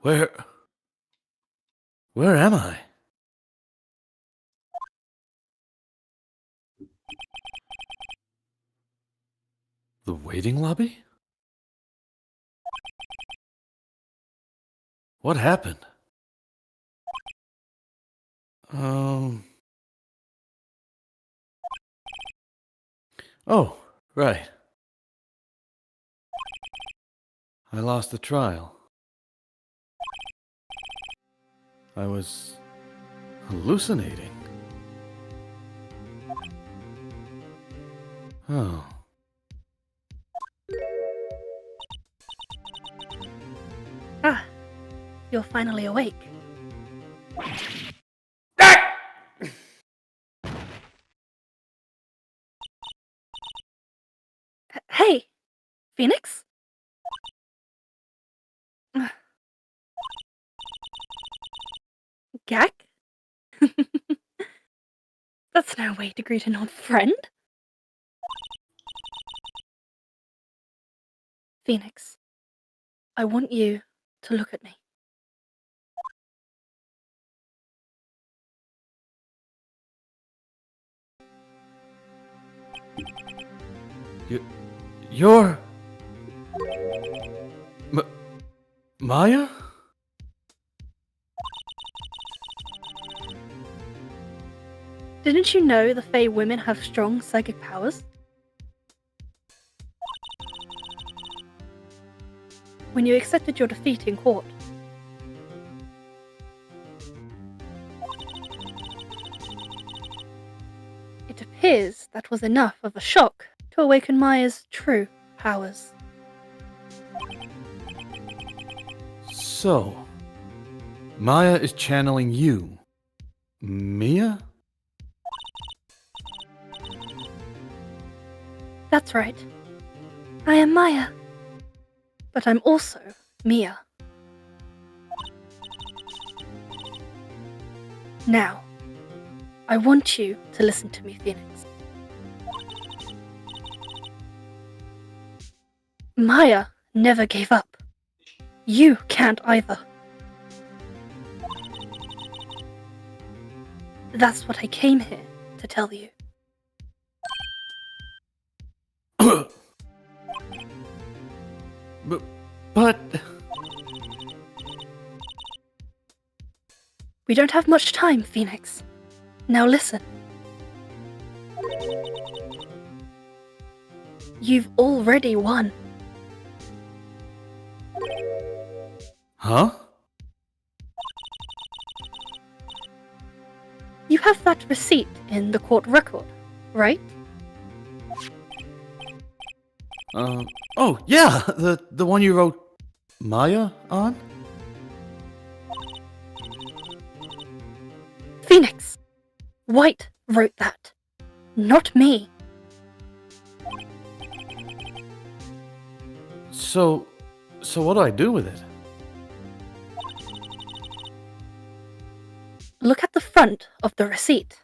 Speaker 5: Where am I? The waiting lobby? What happened? Oh, right. I lost the trial. I was hallucinating. Oh.
Speaker 4: Ah, you're finally awake. Hey, Phoenix? Gak? That's no way to greet an old friend. Phoenix, I want you to look at me.
Speaker 5: You're... Maya?
Speaker 4: Didn't you know the Fey women have strong psychic powers? When you accepted your defeat in court, it appears that was enough of a shock to awaken Maya's true powers.
Speaker 5: So, Maya is channeling you. Mia?
Speaker 4: That's right. I am Maya. But I'm also Mia. Now, I want you to listen to me, Phoenix. Maya never gave up. You can't either. That's what I came here to tell you.
Speaker 5: But...
Speaker 4: We don't have much time, Phoenix. Now listen. You've already won.
Speaker 5: Huh?
Speaker 4: You have that receipt in the court record, right?
Speaker 5: Oh, yeah! The one you wrote Maya on?
Speaker 4: Phoenix! Wright wrote that. Not me.
Speaker 5: So what do I do with it?
Speaker 4: Look at the front of the receipt.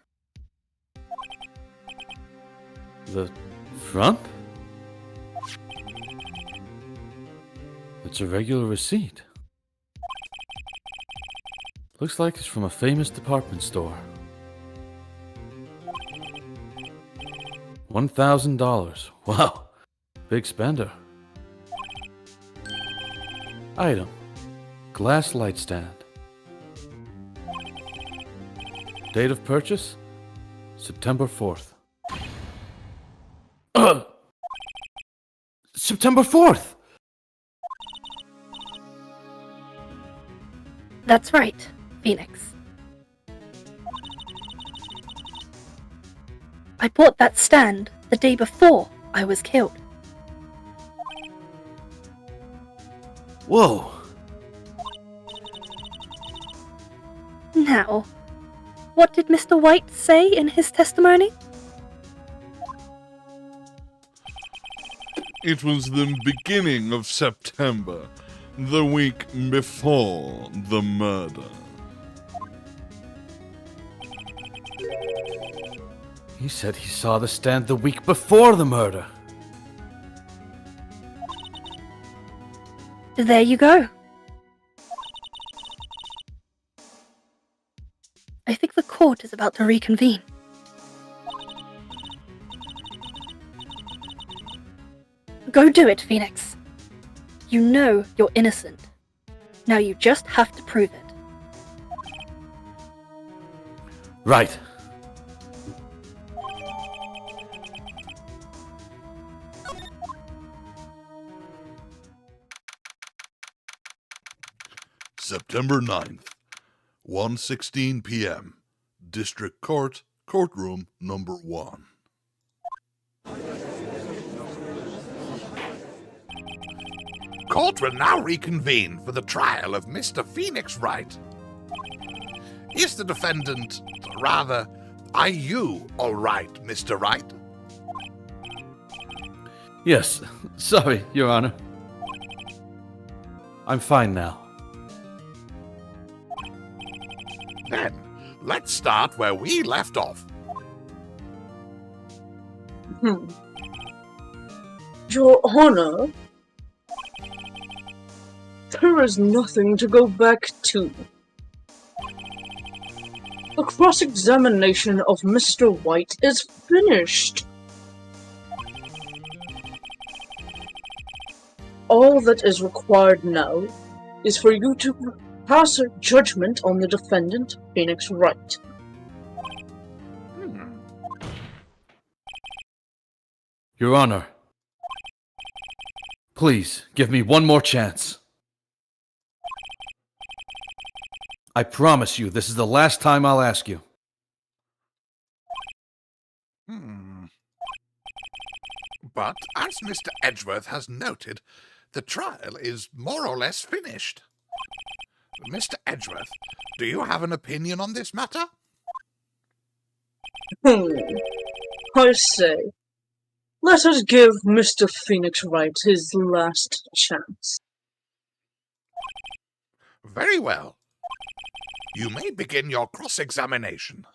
Speaker 5: The front? It's a regular receipt. Looks like it's from a famous department store. $1,000. Wow. Big spender. Item. Glass light stand. Date of purchase? September 4th. September 4th!
Speaker 4: That's right, Phoenix. I bought that stand the day before I was killed.
Speaker 5: Whoa!
Speaker 4: Now, what did Mr. White say in his testimony?
Speaker 1: It was the beginning of September, the week before the murder.
Speaker 5: He said he saw the stand the week before the murder.
Speaker 4: There you go. court is about to reconvene. Go do it, Phoenix. You know you're innocent. Now you just have to prove it.
Speaker 5: Right.
Speaker 1: September 9th, 1:16 p.m. District Court, courtroom number 1.
Speaker 6: Court will now reconvene for the trial of Mr. Phoenix Wright. Is the defendant, rather, are you all right, Mr. Wright?
Speaker 5: Yes. Sorry, Your Honor. I'm fine now.
Speaker 6: Then, let's start where we left off.
Speaker 2: Your Honor, there is nothing to go back to. The cross-examination of Mr. White is finished. All that is required now is for you to pass a judgment on the defendant, Phoenix Wright.
Speaker 5: Your Honor, please give me one more chance. I promise you this is the last time I'll ask you.
Speaker 6: But, as Mr. Edgeworth has noted, the trial is more or less finished. Mr. Edgeworth, do you have an opinion on this matter?
Speaker 2: I say, let us give Mr. Phoenix Wright his last chance.
Speaker 6: Very well. You may begin your cross-examination.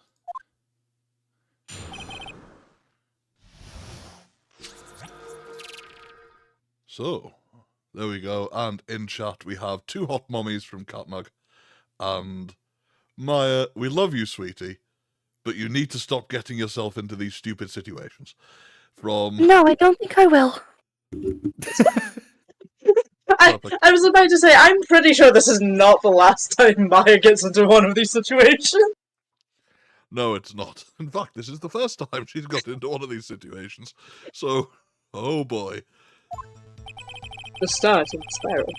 Speaker 1: So, there we go. And in chat, we have 2 hot mummies from Catmug. And Maya, we love you, sweetie, but you need to stop getting yourself into these stupid situations. From
Speaker 4: No, I don't think I will.
Speaker 2: I was about to say, I'm pretty sure this is not the last time Maya gets into one of these situations.
Speaker 1: No, it's not. In fact, this is the first time she's got into one of these situations. So, oh boy.
Speaker 2: The start of the spiral.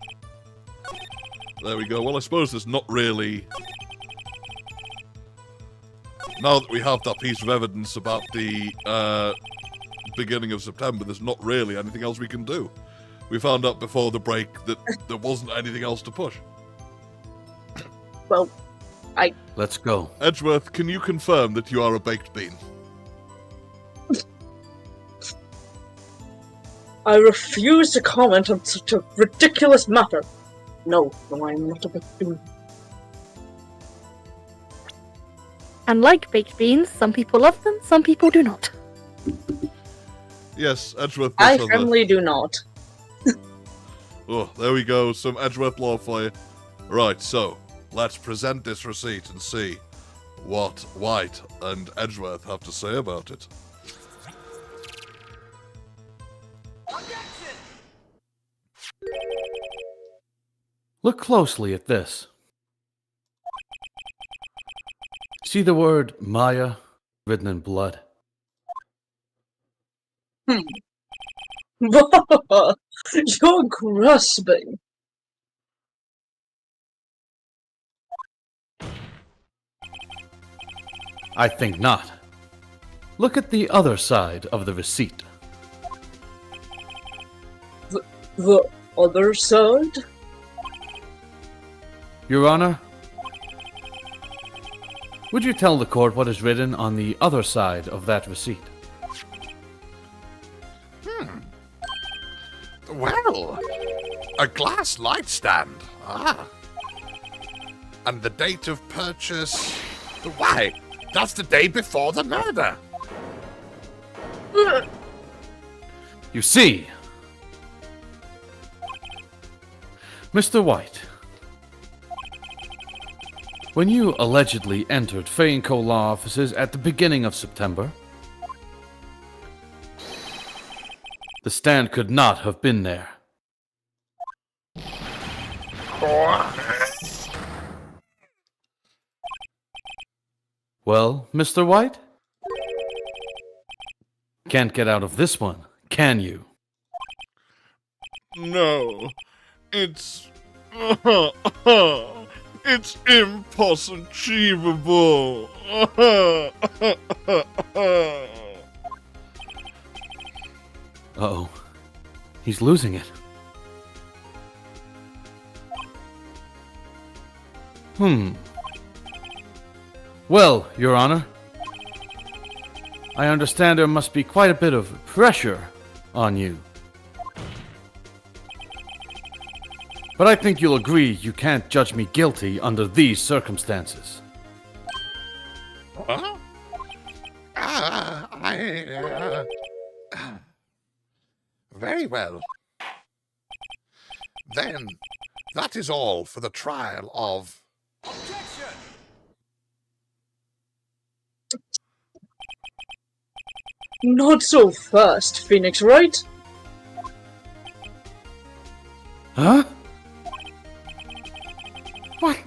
Speaker 1: There we go. Well, I suppose there's not really... Now that we have that piece of evidence about the beginning of September, there's not really anything else we can do. We found out before the break that there wasn't anything else to push.
Speaker 2: Well,
Speaker 5: Let's go.
Speaker 1: Edgeworth, can you confirm that you are a baked bean?
Speaker 2: I refuse to comment on such a ridiculous matter. No, I'm not a big bean.
Speaker 4: And like baked beans, some people love them, some people do not.
Speaker 1: Yes, Edgeworth.
Speaker 2: I firmly do not.
Speaker 1: Oh, there we go. Some Edgeworth law for you. Right, so let's present this receipt and see what White and Edgeworth have to say about it.
Speaker 5: Look closely at this. See the word Maya written in blood?
Speaker 2: You're grasping.
Speaker 5: I think not. Look at the other side of the receipt.
Speaker 2: The other side?
Speaker 5: Your Honor, would you tell the court what is written on the other side of that receipt?
Speaker 6: Well, a glass light stand. Ah. And the date of purchase... Why, that's the day before the murder.
Speaker 5: You see, Mr. White, When you allegedly entered Fey & Co. law offices at the beginning of September, the stand could not have been there. Well, Mr. White? Can't get out of this one, can you?
Speaker 1: No, it's it's impossible.
Speaker 5: Uh-oh. He's losing it. Well, Your Honor, I understand there must be quite a bit of pressure on you. But I think you'll agree you can't judge me guilty under these circumstances.
Speaker 6: Huh? Very well. Then, that is all for the trial of...
Speaker 2: Not so fast, Phoenix Wright.
Speaker 5: Huh? What?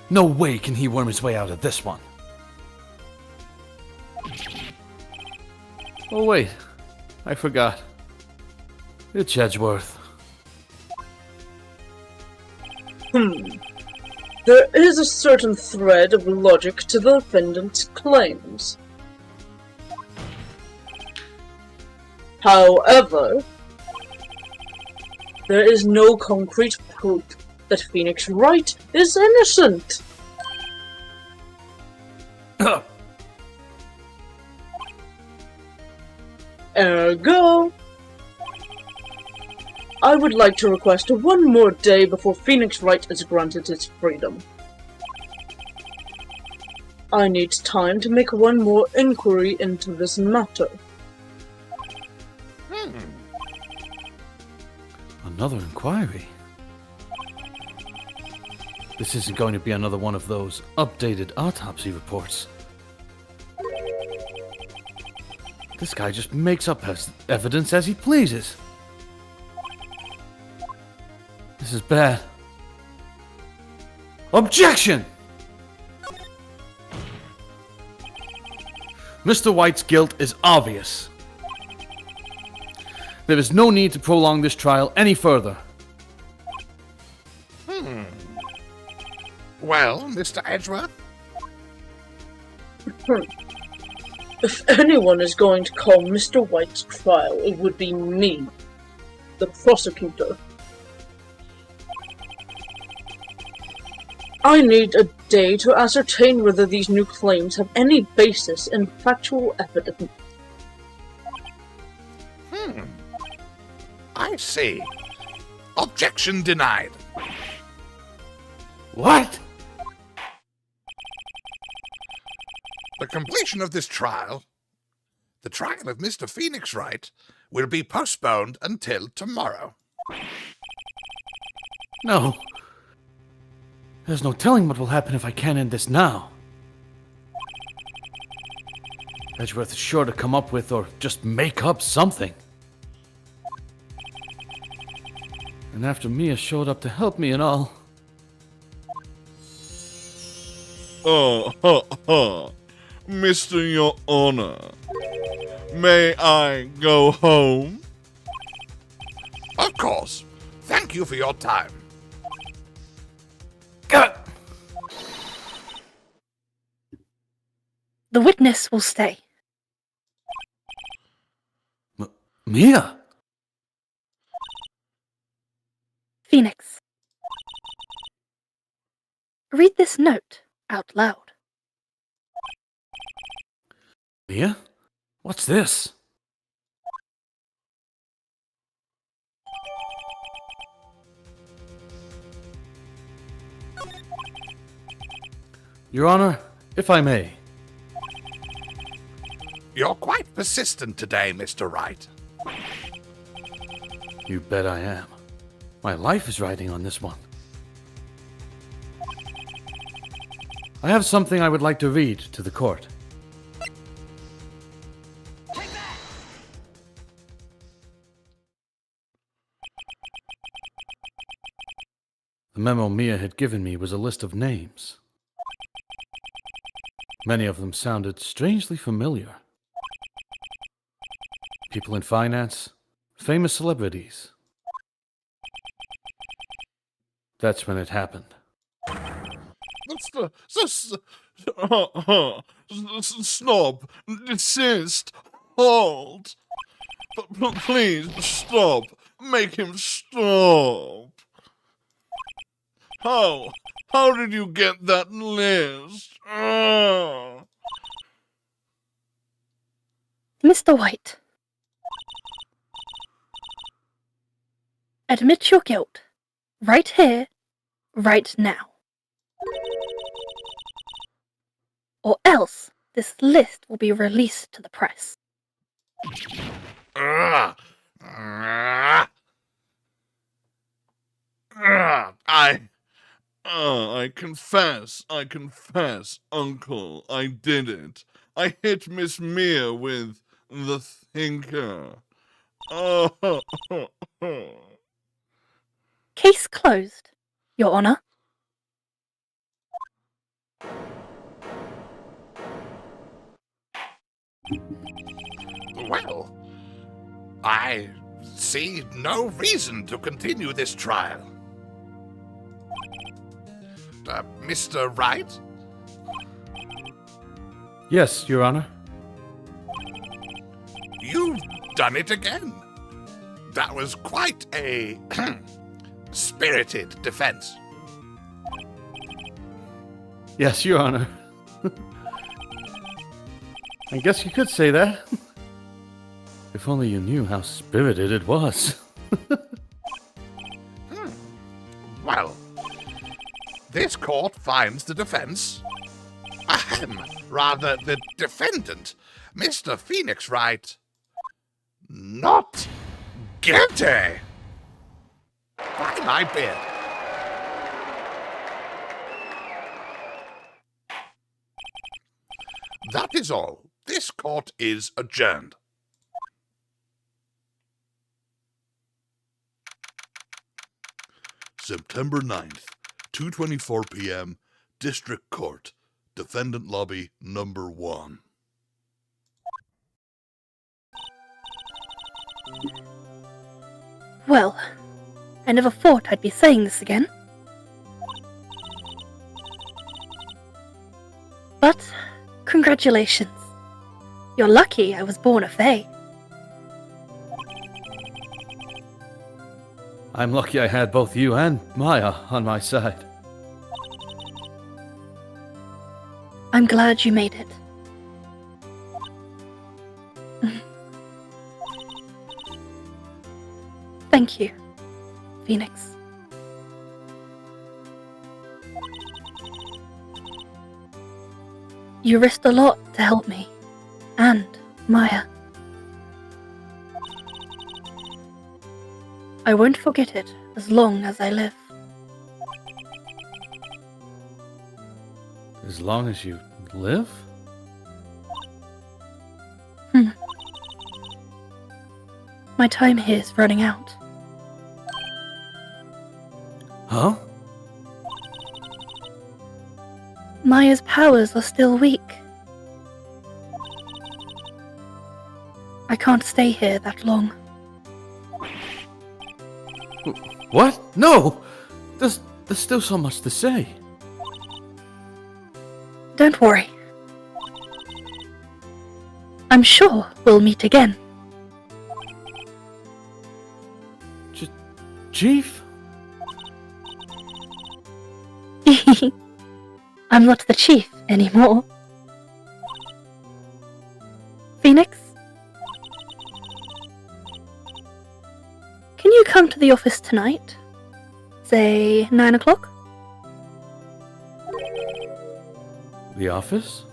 Speaker 5: No way can he worm his way out of this one. Oh wait, I forgot. It's Edgeworth.
Speaker 2: There is a certain thread of logic to the defendant's claims. However, there is no concrete proof that Phoenix Wright is innocent. Ergo, I would like to request one more day before Phoenix Wright is granted his freedom. I need time to make one more inquiry into this matter.
Speaker 5: Another inquiry? This isn't going to be another one of those updated autopsy reports. This guy just makes up evidence as he pleases. This is bad. Objection! Mr. White's guilt is obvious. There is no need to prolong this trial any further.
Speaker 6: Well, Mr. Edgeworth?
Speaker 2: If anyone is going to call Mr. White's trial, it would be me, the prosecutor. I need a day to ascertain whether these new claims have any basis in factual evidence.
Speaker 6: I see. Objection denied.
Speaker 5: What?
Speaker 6: The completion of this trial, the trial of Mr. Phoenix Wright, will be postponed until tomorrow.
Speaker 5: No. There's no telling what will happen if I can't end this now. Edgeworth is sure to come up with or just make up something. And after Mia showed up to help me and all...
Speaker 1: Mr. Your Honor, may I go home?
Speaker 6: Of course. Thank you for your time.
Speaker 5: Cut!
Speaker 4: The witness will stay.
Speaker 5: Mia?
Speaker 4: Phoenix. Read this note out loud.
Speaker 5: Mia? What's this? Your Honor, if I may.
Speaker 6: You're quite persistent today, Mr. Wright.
Speaker 5: You bet I am. My life is riding on this one. I have something I would like to read to the court. The memo Mia had given me was a list of names. Many of them sounded strangely familiar. People in finance, famous celebrities. That's when it happened.
Speaker 1: Stop. Desist. Halt. Please, stop. Make him stop. How? How did you get that list?
Speaker 4: Mr. White, admit your guilt. Right here, right now. Or else this list will be released to the press.
Speaker 1: I confess, Uncle, I did it. I hit Miss Mia with the thinker. Oh.
Speaker 4: Case closed, Your Honor.
Speaker 6: Well, I see no reason to continue this trial. Mr. Wright?
Speaker 5: Yes, Your Honor.
Speaker 6: You've done it again. That was quite a spirited defense.
Speaker 5: Yes, Your Honor. I guess you could say that. If only you knew how spirited it was.
Speaker 6: Well, this court finds the defense, rather the defendant, Mr. Phoenix Wright, not guilty. By my beard. That is all. This court is adjourned.
Speaker 1: September 9th, 2:24 p.m., District Court, Defendant Lobby Number 1.
Speaker 4: Well, I never thought I'd be saying this again. But, congratulations. You're lucky I was born a fae.
Speaker 5: I'm lucky I had both you and Maya on my side.
Speaker 4: I'm glad you made it. Thank you, Phoenix. You risked a lot to help me, and Maya. I won't forget it as long as I live.
Speaker 5: As long as you live?
Speaker 4: My time here is running out.
Speaker 5: Huh?
Speaker 4: Maya's powers are still weak. I can't stay here that long.
Speaker 5: What? No! There's still so much to say.
Speaker 4: Don't worry. I'm sure we'll meet again.
Speaker 5: Chief?
Speaker 4: I'm not the chief anymore. Phoenix? Can you come to the office tonight? Say 9 o'clock?
Speaker 5: The office?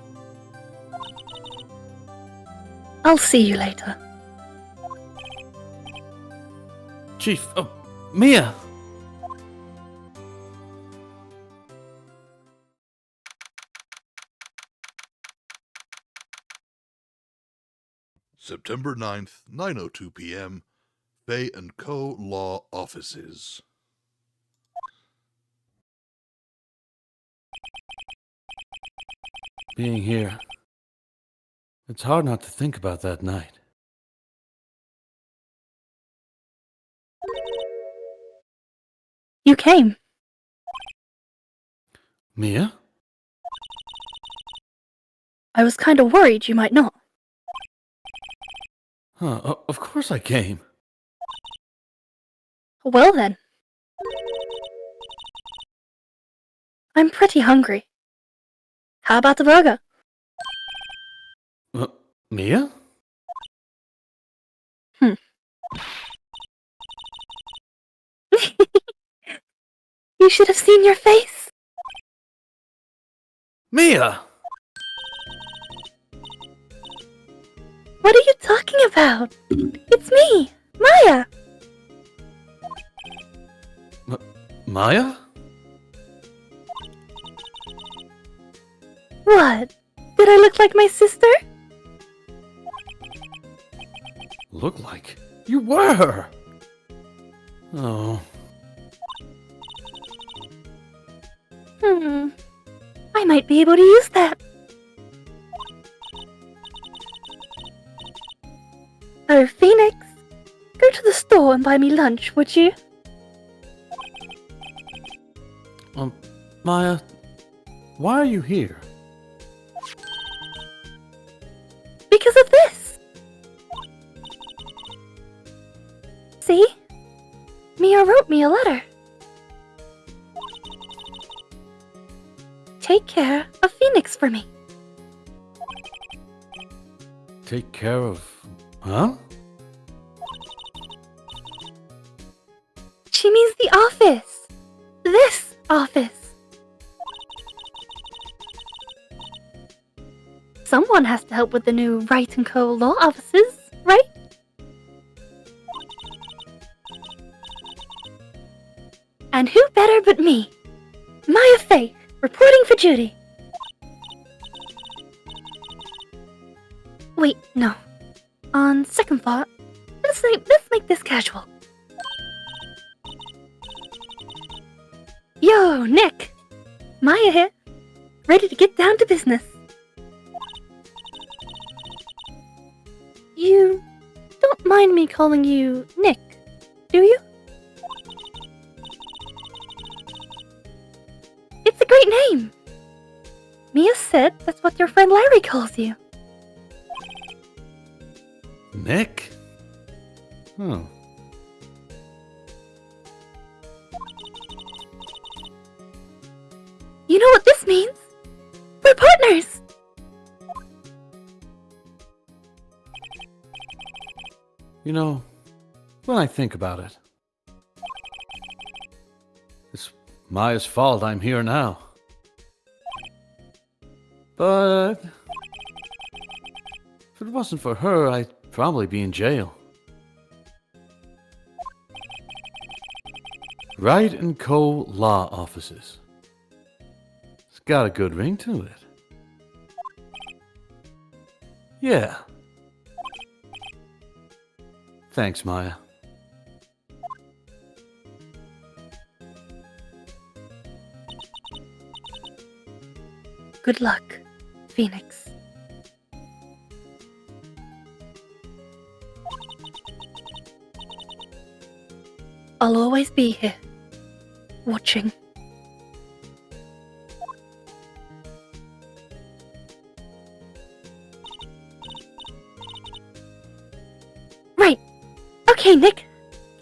Speaker 4: I'll see you later.
Speaker 5: Chief, Mia!
Speaker 1: September 9th, 9:02 p.m., Fay & Co. Law Offices.
Speaker 5: Being here, it's hard not to think about that night.
Speaker 4: You came.
Speaker 5: Mia?
Speaker 4: I was kind of worried you might not.
Speaker 5: Of course I came.
Speaker 4: Well then. I'm pretty hungry. How about the burger?
Speaker 5: Mia?
Speaker 4: You should have seen your face.
Speaker 5: Mia!
Speaker 4: What are you talking about? It's me, Maya.
Speaker 5: Maya?
Speaker 4: What? Did I look like my sister?
Speaker 5: Look like you were! Oh.
Speaker 4: I might be able to use that. Oh, Phoenix. Go to the store and buy me lunch, would you?
Speaker 5: Maya, why are you here?
Speaker 4: Because of this. See? Mia wrote me a letter. Take care of Phoenix for me.
Speaker 5: Take care of... Huh?
Speaker 4: She means the office. This office. Someone has to help with the new Wright & Co. law offices, right? And who better but me? Maya Faye, reporting for duty. Wait, no. On second thought, let's make this casual. Yo, Nick! Maya here. Ready to get down to business. You don't mind me calling you Nick, do you? It's a great name. Mia said that's what your friend Larry calls you.
Speaker 5: Nick? Huh.
Speaker 4: You know what this means? We're partners!
Speaker 5: You know, when I think about it, it's Maya's fault I'm here now. But if it wasn't for her, I'd probably be in jail. Wright & Co. Law Offices. It's got a good ring to it. Yeah. Thanks, Maya.
Speaker 4: Good luck, Phoenix. I'll always be here, watching. Right. Okay, Nick.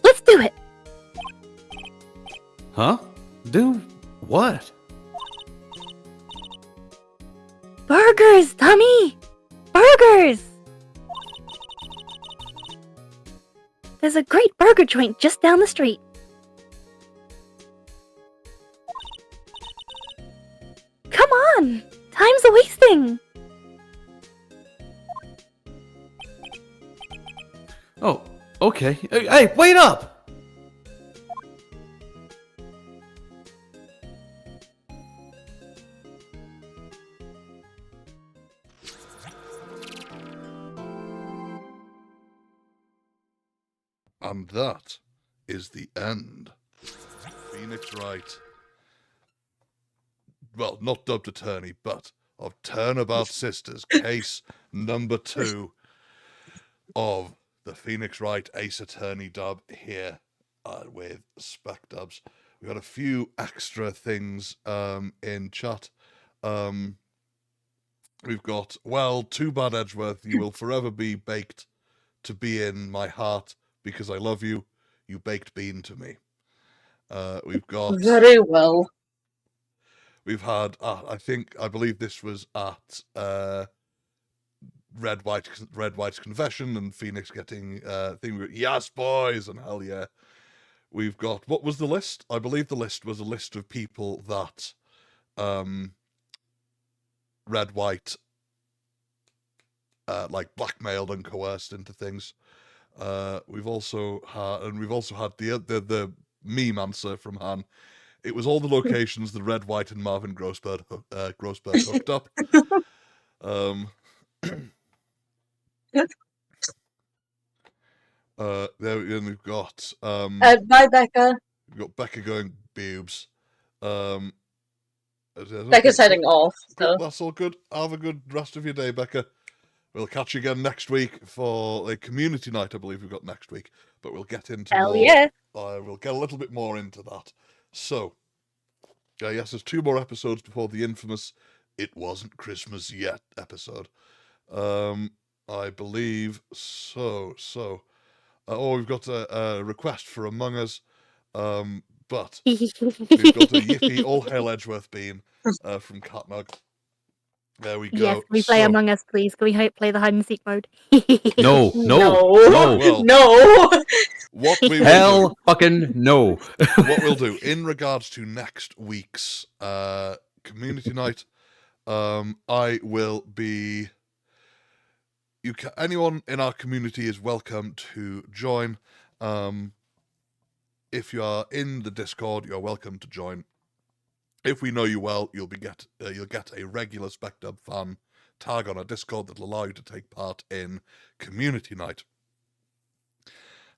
Speaker 4: Let's do it.
Speaker 5: Huh? Do what?
Speaker 4: Burgers, Tommy! Burgers! There's a great burger joint just down the street. Come on! Time's a-wasting!
Speaker 5: Oh, okay. Hey, wait up!
Speaker 1: And that is the end. Phoenix Wright. Well, not dubbed attorney, but of Turnabout Sisters, case number 2 of the Phoenix Wright Ace Attorney dub here with Spec Dubs. We got a few extra things in chat. We've got, well, too bad, Edgeworth. You will forever be baked to be in my heart because I love you. You baked bean to me. We've got...
Speaker 2: Very well.
Speaker 1: We've had, I believe this was at Red White's confession and Phoenix getting thing. Yes, boys, and hell yeah. We've got, what was the list? I believe the list was a list of people that Red White like blackmailed and coerced into things. We've also had the meme answer from Han. It was all the locations that Red White and Marvin Grossberg hooked up. There and we've got
Speaker 2: bye, Becca.
Speaker 1: we've got Becca going boobs.
Speaker 2: Becca's heading off. So.
Speaker 1: That's all good. Have a good rest of your day, Becca. We'll catch you again next week for a community night. I believe we've got next week, but we'll get into
Speaker 4: Hell
Speaker 1: more.
Speaker 4: yeah.
Speaker 1: We'll get a little bit more into that. So, yes, there's 2 more episodes before the infamous "It Wasn't Christmas Yet" episode. I believe so. We've got a request for Among Us, but we've got a yippee all hail Edgeworth bean from Catmug. There we go.
Speaker 4: Yes, can we play Among Us, please? Can we play the hide and seek mode?
Speaker 5: No.
Speaker 2: No.
Speaker 1: What we will
Speaker 5: Hell fucking no.
Speaker 1: what we'll do in regards to next week's community night, I will be. Anyone in our community is welcome to join. If you are in the Discord, you're welcome to join. If we know you well, you'll get a regular Spec Dub fan tag on our Discord that'll allow you to take part in community night.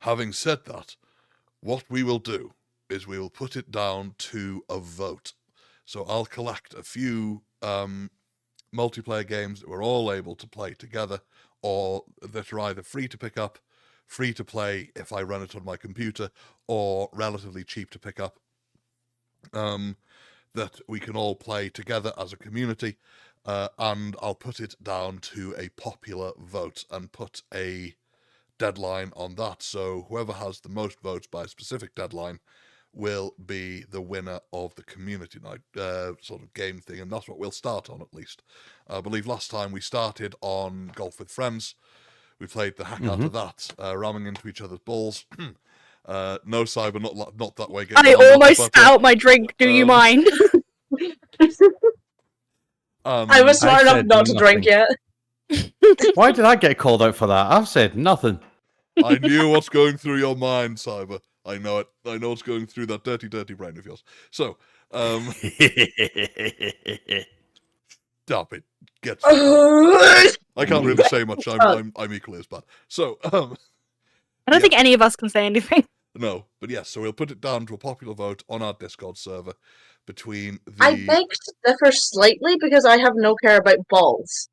Speaker 1: Having said that, what we will do is we will put it down to a vote. So I'll collect a few multiplayer games that we're all able to play together, or that are either free to pick up, free to play if I run it on my computer, or relatively cheap to pick up. That we can all play together as a community, and I'll put it down to a popular vote and put a deadline on that. So whoever has the most votes by a specific deadline will be the winner of the community night sort of game thing, and that's what we'll start on at least. I believe last time we started on Golf with Friends. We played the heck out of that, ramming into each other's balls. No, Cyber, not that way.
Speaker 4: I almost spat out my drink. Do you mind?
Speaker 2: I was smart enough not to drink yet.
Speaker 5: Why did I get called out for that? I've said nothing.
Speaker 1: I knew what's going through your mind, Cyber. I know it. I know what's going through that dirty, dirty brain of yours. So, stop it. I can't really say much. I'm equally as bad. So,
Speaker 4: I don't think any of us can say anything.
Speaker 1: No, but yes, so we'll put it down to a popular vote on our Discord server between the...
Speaker 2: I beg to differ slightly because I have no care about balls.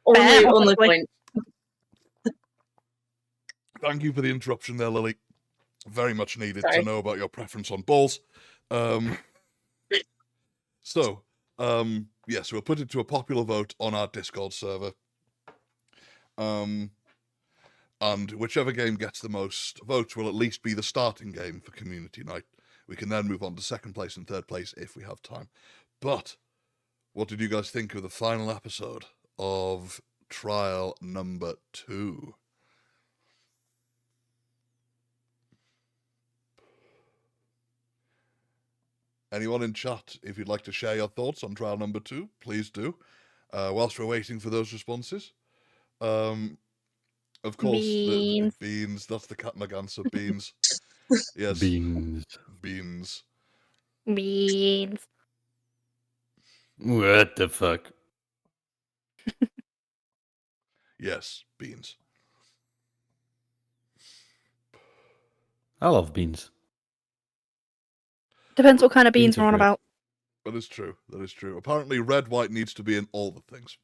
Speaker 2: only point.
Speaker 1: Thank you for the interruption there, Lily. Very much needed to know about your preference on balls. So, yes, we'll put it to a popular vote on our Discord server. And whichever game gets the most votes will at least be the starting game for community night. We can then move on to second place and third place if we have time. But what did you guys think of the final episode of trial number 2? Anyone in chat, if you'd like to share your thoughts on trial number 2, please do. Whilst we're waiting for those responses. Of course,
Speaker 4: Beans.
Speaker 1: the beans. That's the Catmug answer. Beans. Yes.
Speaker 5: Beans.
Speaker 1: Beans.
Speaker 4: Beans.
Speaker 5: What the fuck?
Speaker 1: Yes, beans.
Speaker 5: I love beans.
Speaker 4: Depends what kind of beans
Speaker 5: Beans are
Speaker 4: we're on
Speaker 5: great.
Speaker 4: about.
Speaker 1: That is true. That is true. Apparently, red white needs to be in all the things.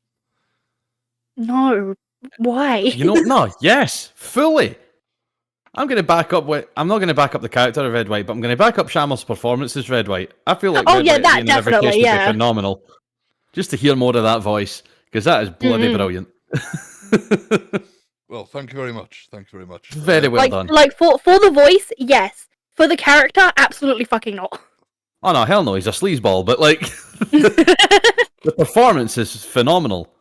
Speaker 4: No. Why?
Speaker 5: You know, no, yes, fully. I'm going to back up with. I'm not going to back up the character of Red White, but I'm going to back up Shamel's performance as Red White. I feel like
Speaker 4: Oh,
Speaker 5: Red
Speaker 4: yeah,
Speaker 5: White
Speaker 4: that
Speaker 5: being in every
Speaker 4: definitely,
Speaker 5: case would
Speaker 4: yeah.
Speaker 5: be phenomenal. Just to hear more of that voice, because that is bloody
Speaker 4: Mhm.
Speaker 5: brilliant.
Speaker 1: Well, thank you very much. Thank you very much.
Speaker 5: Very well
Speaker 4: like,
Speaker 5: done.
Speaker 4: like for the voice, yes. For the character, absolutely fucking not.
Speaker 5: Oh no, hell no, he's a sleazeball, but like the performance is phenomenal.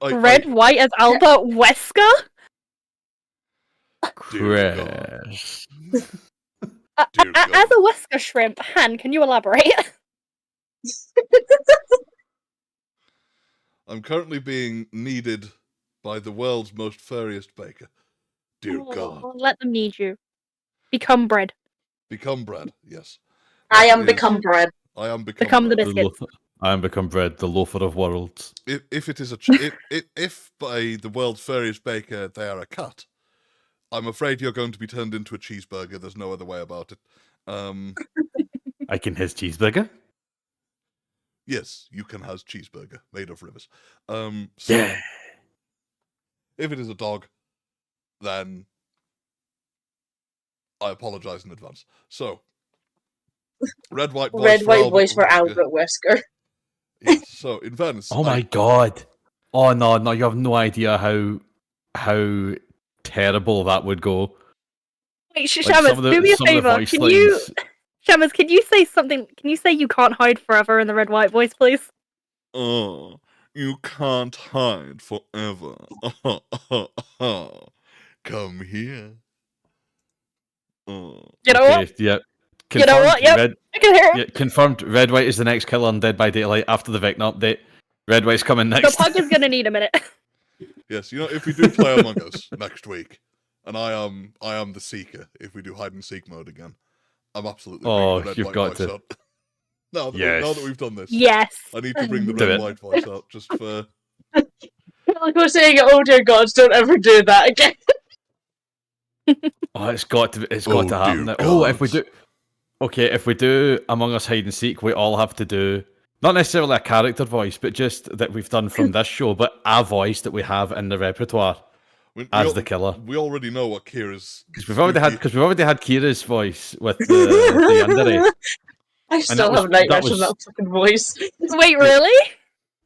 Speaker 4: Red White as Albert Wesker?
Speaker 1: Dear God.
Speaker 5: Chris.
Speaker 1: Dear God.
Speaker 4: As a Wesker shrimp, Han, can you elaborate?
Speaker 1: I'm currently being needed by the world's most furriest baker. Dear God.
Speaker 4: Oh, let them need you. Become bread.
Speaker 1: Become bread, yes.
Speaker 2: I am
Speaker 1: That
Speaker 2: become
Speaker 1: is-
Speaker 2: bread.
Speaker 1: I am become
Speaker 4: Become the
Speaker 1: bread.
Speaker 4: biscuit.
Speaker 5: I am become bread, the loafer of worlds.
Speaker 1: If it is a if by the world's furriest baker they are a cat, I'm afraid you're going to be turned into a cheeseburger. There's no other way about it.
Speaker 5: I can his cheeseburger.
Speaker 1: Yes, you can have cheeseburger made of rivers. So
Speaker 5: Yeah.
Speaker 1: if it is a dog, then I apologize in advance. So red white voice
Speaker 2: Red
Speaker 1: for
Speaker 2: white
Speaker 1: Albert
Speaker 2: voice for
Speaker 1: Wesker.
Speaker 2: Albert Wesker.
Speaker 1: Yes, so in fairness,
Speaker 5: Oh my god. Oh no, you have no idea how terrible that would go.
Speaker 4: Wait,
Speaker 5: Like,
Speaker 4: Shamus,
Speaker 5: some of the-
Speaker 4: do me a
Speaker 5: some of the
Speaker 4: favor.
Speaker 5: voice
Speaker 4: Can you,
Speaker 5: lines-
Speaker 4: Shamus, can you say something? Can you say you can't hide forever in the red white voice, please?
Speaker 1: Oh, you can't hide forever. Come here. Oh.
Speaker 4: You know what?
Speaker 5: Yeah.
Speaker 4: You know what? Yep.
Speaker 5: Red,
Speaker 4: I can hear him.
Speaker 5: yeah, confirmed. Red White is the next killer on Dead by Daylight after the Vecna update. Red White's coming
Speaker 4: The
Speaker 5: next.
Speaker 4: pug is gonna need a minute.
Speaker 1: Yes, you know, if we do play Among Us next week, and I am the seeker. If we do hide and seek mode again, I'm absolutely
Speaker 5: Oh,
Speaker 1: bringing the red
Speaker 5: you've
Speaker 1: white
Speaker 5: got
Speaker 1: voice
Speaker 5: to.
Speaker 1: out. now
Speaker 5: Yes.
Speaker 1: that we've done this,
Speaker 4: Yes.
Speaker 1: I need to bring the
Speaker 5: Do
Speaker 1: red
Speaker 5: it.
Speaker 1: white voice out just for.
Speaker 2: Like we're saying, oh dear God, don't ever do that again.
Speaker 5: Oh, it's got to
Speaker 1: Oh,
Speaker 5: happen.
Speaker 1: dear
Speaker 5: Oh, if we
Speaker 1: gods.
Speaker 5: do, okay, if we do Among Us hide and seek, we all have to do not necessarily a character voice, but just that we've done from this show, but a voice that we have in the repertoire as the killer.
Speaker 1: We already know what Kira's.
Speaker 5: Because we've already had Kira's voice with the Yandere.
Speaker 2: I still
Speaker 5: was-
Speaker 2: have nightmares
Speaker 5: that
Speaker 2: from
Speaker 5: was-
Speaker 2: that fucking voice.
Speaker 4: Wait, really?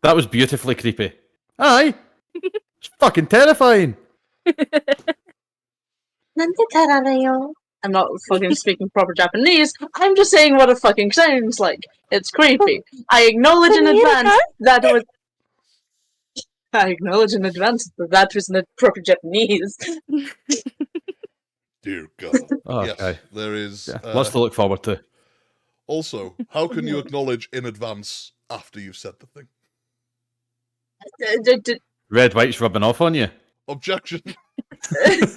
Speaker 5: That was beautifully creepy. Aye, it's fucking terrifying.
Speaker 2: I'm not fucking speaking proper Japanese. I'm just saying what it fucking sounds like. It's creepy. I acknowledge in advance that was. I acknowledge in advance that was not proper Japanese.
Speaker 1: Dear God.
Speaker 5: Oh,
Speaker 1: Yes,
Speaker 5: okay.
Speaker 1: there is.
Speaker 5: Yeah, lots to look forward to.
Speaker 1: Also, how can you acknowledge in advance after you've said the thing?
Speaker 5: Red White's rubbing off on you.
Speaker 1: Objection.
Speaker 4: Objection.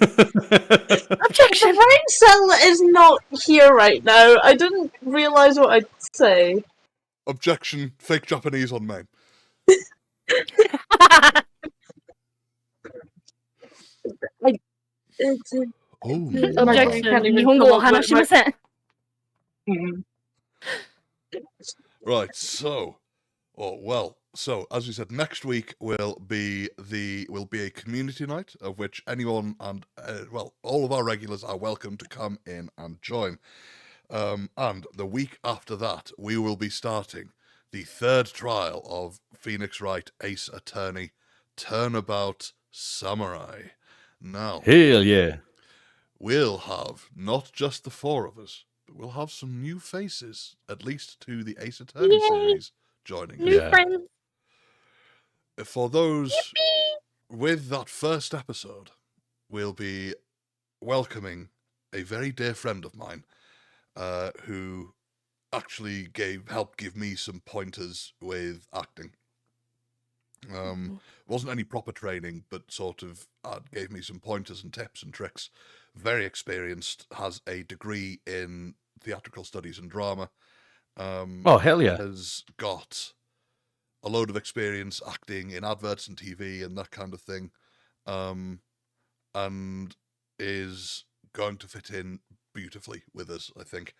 Speaker 2: The brain cell is not here right now. I didn't realise what I'd say.
Speaker 1: Objection. Fake Japanese on main. Oh.
Speaker 4: Objection.
Speaker 2: Can't even
Speaker 4: Nihongo
Speaker 2: come
Speaker 4: wo
Speaker 2: up with my-
Speaker 4: hanashimasen.
Speaker 1: Right, so, so as we said, next week will be a community night of which anyone and all of our regulars are welcome to come in and join. And the week after that, we will be starting the third trial of Phoenix Wright Ace Attorney Turnabout Samurai. Now,
Speaker 5: Hell yeah.
Speaker 1: we'll have not just the four of us, but we'll have some new faces, at least to the Ace Attorney
Speaker 4: Yay.
Speaker 1: series, joining
Speaker 4: New
Speaker 1: us.
Speaker 5: Yeah.
Speaker 4: friends.
Speaker 1: For those with that first episode, we'll be welcoming a very dear friend of mine, who actually helped give me some pointers with acting. Wasn't any proper training, but sort of gave me some pointers and tips and tricks. Very experienced, has a degree in theatrical studies and drama.
Speaker 5: Oh, hell yeah.
Speaker 1: Has got a load of experience acting in adverts and TV and that kind of thing. And is going to fit in beautifully with us, I think.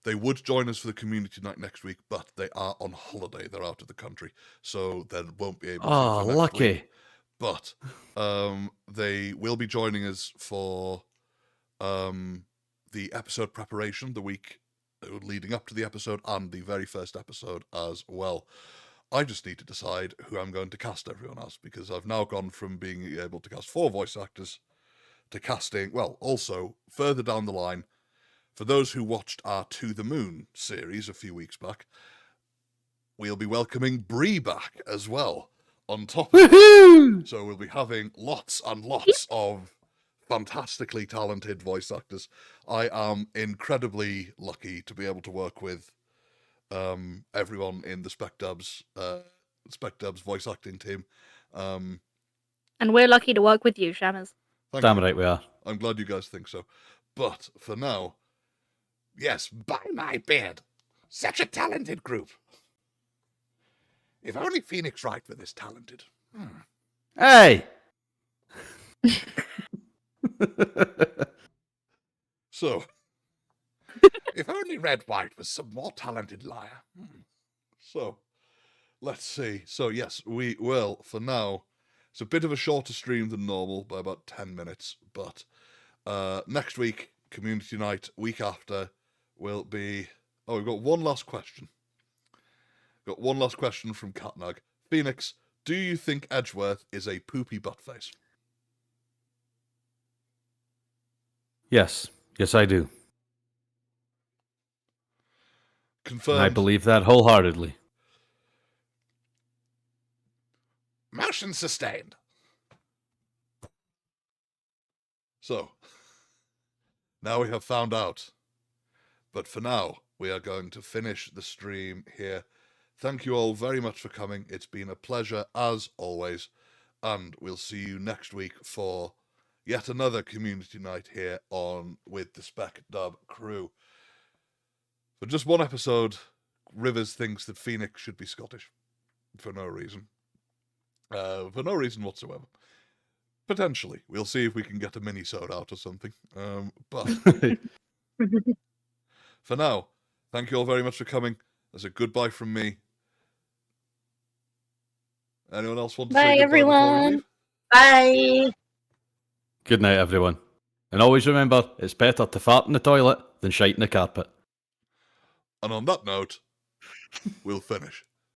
Speaker 1: They would join us for the community night next week, but they are on holiday. They're out of the country, so they won't be able to
Speaker 5: Oh,
Speaker 1: for next
Speaker 5: lucky.
Speaker 1: week. But they will be joining us for the episode preparation, the week leading up to the episode, and the very first episode as well. I just need to decide who I'm going to cast everyone as, because I've now gone from being able to cast 4 voice actors to casting, well, also further down the line, for those who watched our To the Moon series a few weeks back, we'll be welcoming Bree back as well on top of it. So we'll be having lots and lots of fantastically talented voice actors. I am incredibly lucky to be able to work with everyone in the Spec Dubs voice acting team.
Speaker 4: And we're lucky to work with you, Shammers.
Speaker 5: Damn right we are.
Speaker 1: I'm glad you guys think so. But for now,
Speaker 6: Yes, by my beard. Such a talented group. If only Phoenix Wright were this talented.
Speaker 5: Hey!
Speaker 1: so
Speaker 6: If only Red White was some more talented liar.
Speaker 1: So, let's see. So, yes, we will, for now, it's a bit of a shorter stream than normal by about 10 minutes, but next week, community night, week after, will be... Oh, we've got one last question. Got one last question from Catnag. Phoenix, do you think Edgeworth is a poopy buttface?
Speaker 5: Yes. Yes, I do.
Speaker 1: Confirmed.
Speaker 5: I believe that wholeheartedly.
Speaker 6: Motion sustained.
Speaker 1: So, now we have found out. But for now, we are going to finish the stream here. Thank you all very much for coming. It's been a pleasure as always. And we'll see you next week for yet another community night here on with the Spec Dub crew. For just one episode, Rivers thinks that Phoenix should be Scottish. For no reason. For no reason whatsoever. Potentially. We'll see if we can get a mini-sode out or something. But for now, thank you all very much for coming. There's a goodbye from me. Anyone else want to
Speaker 4: Bye,
Speaker 1: say goodbye before we
Speaker 4: everyone.
Speaker 1: leave?
Speaker 2: Bye.
Speaker 5: Good night, everyone. And always remember, it's better to fart in the toilet than shite in the carpet.
Speaker 1: And on that note, we'll finish.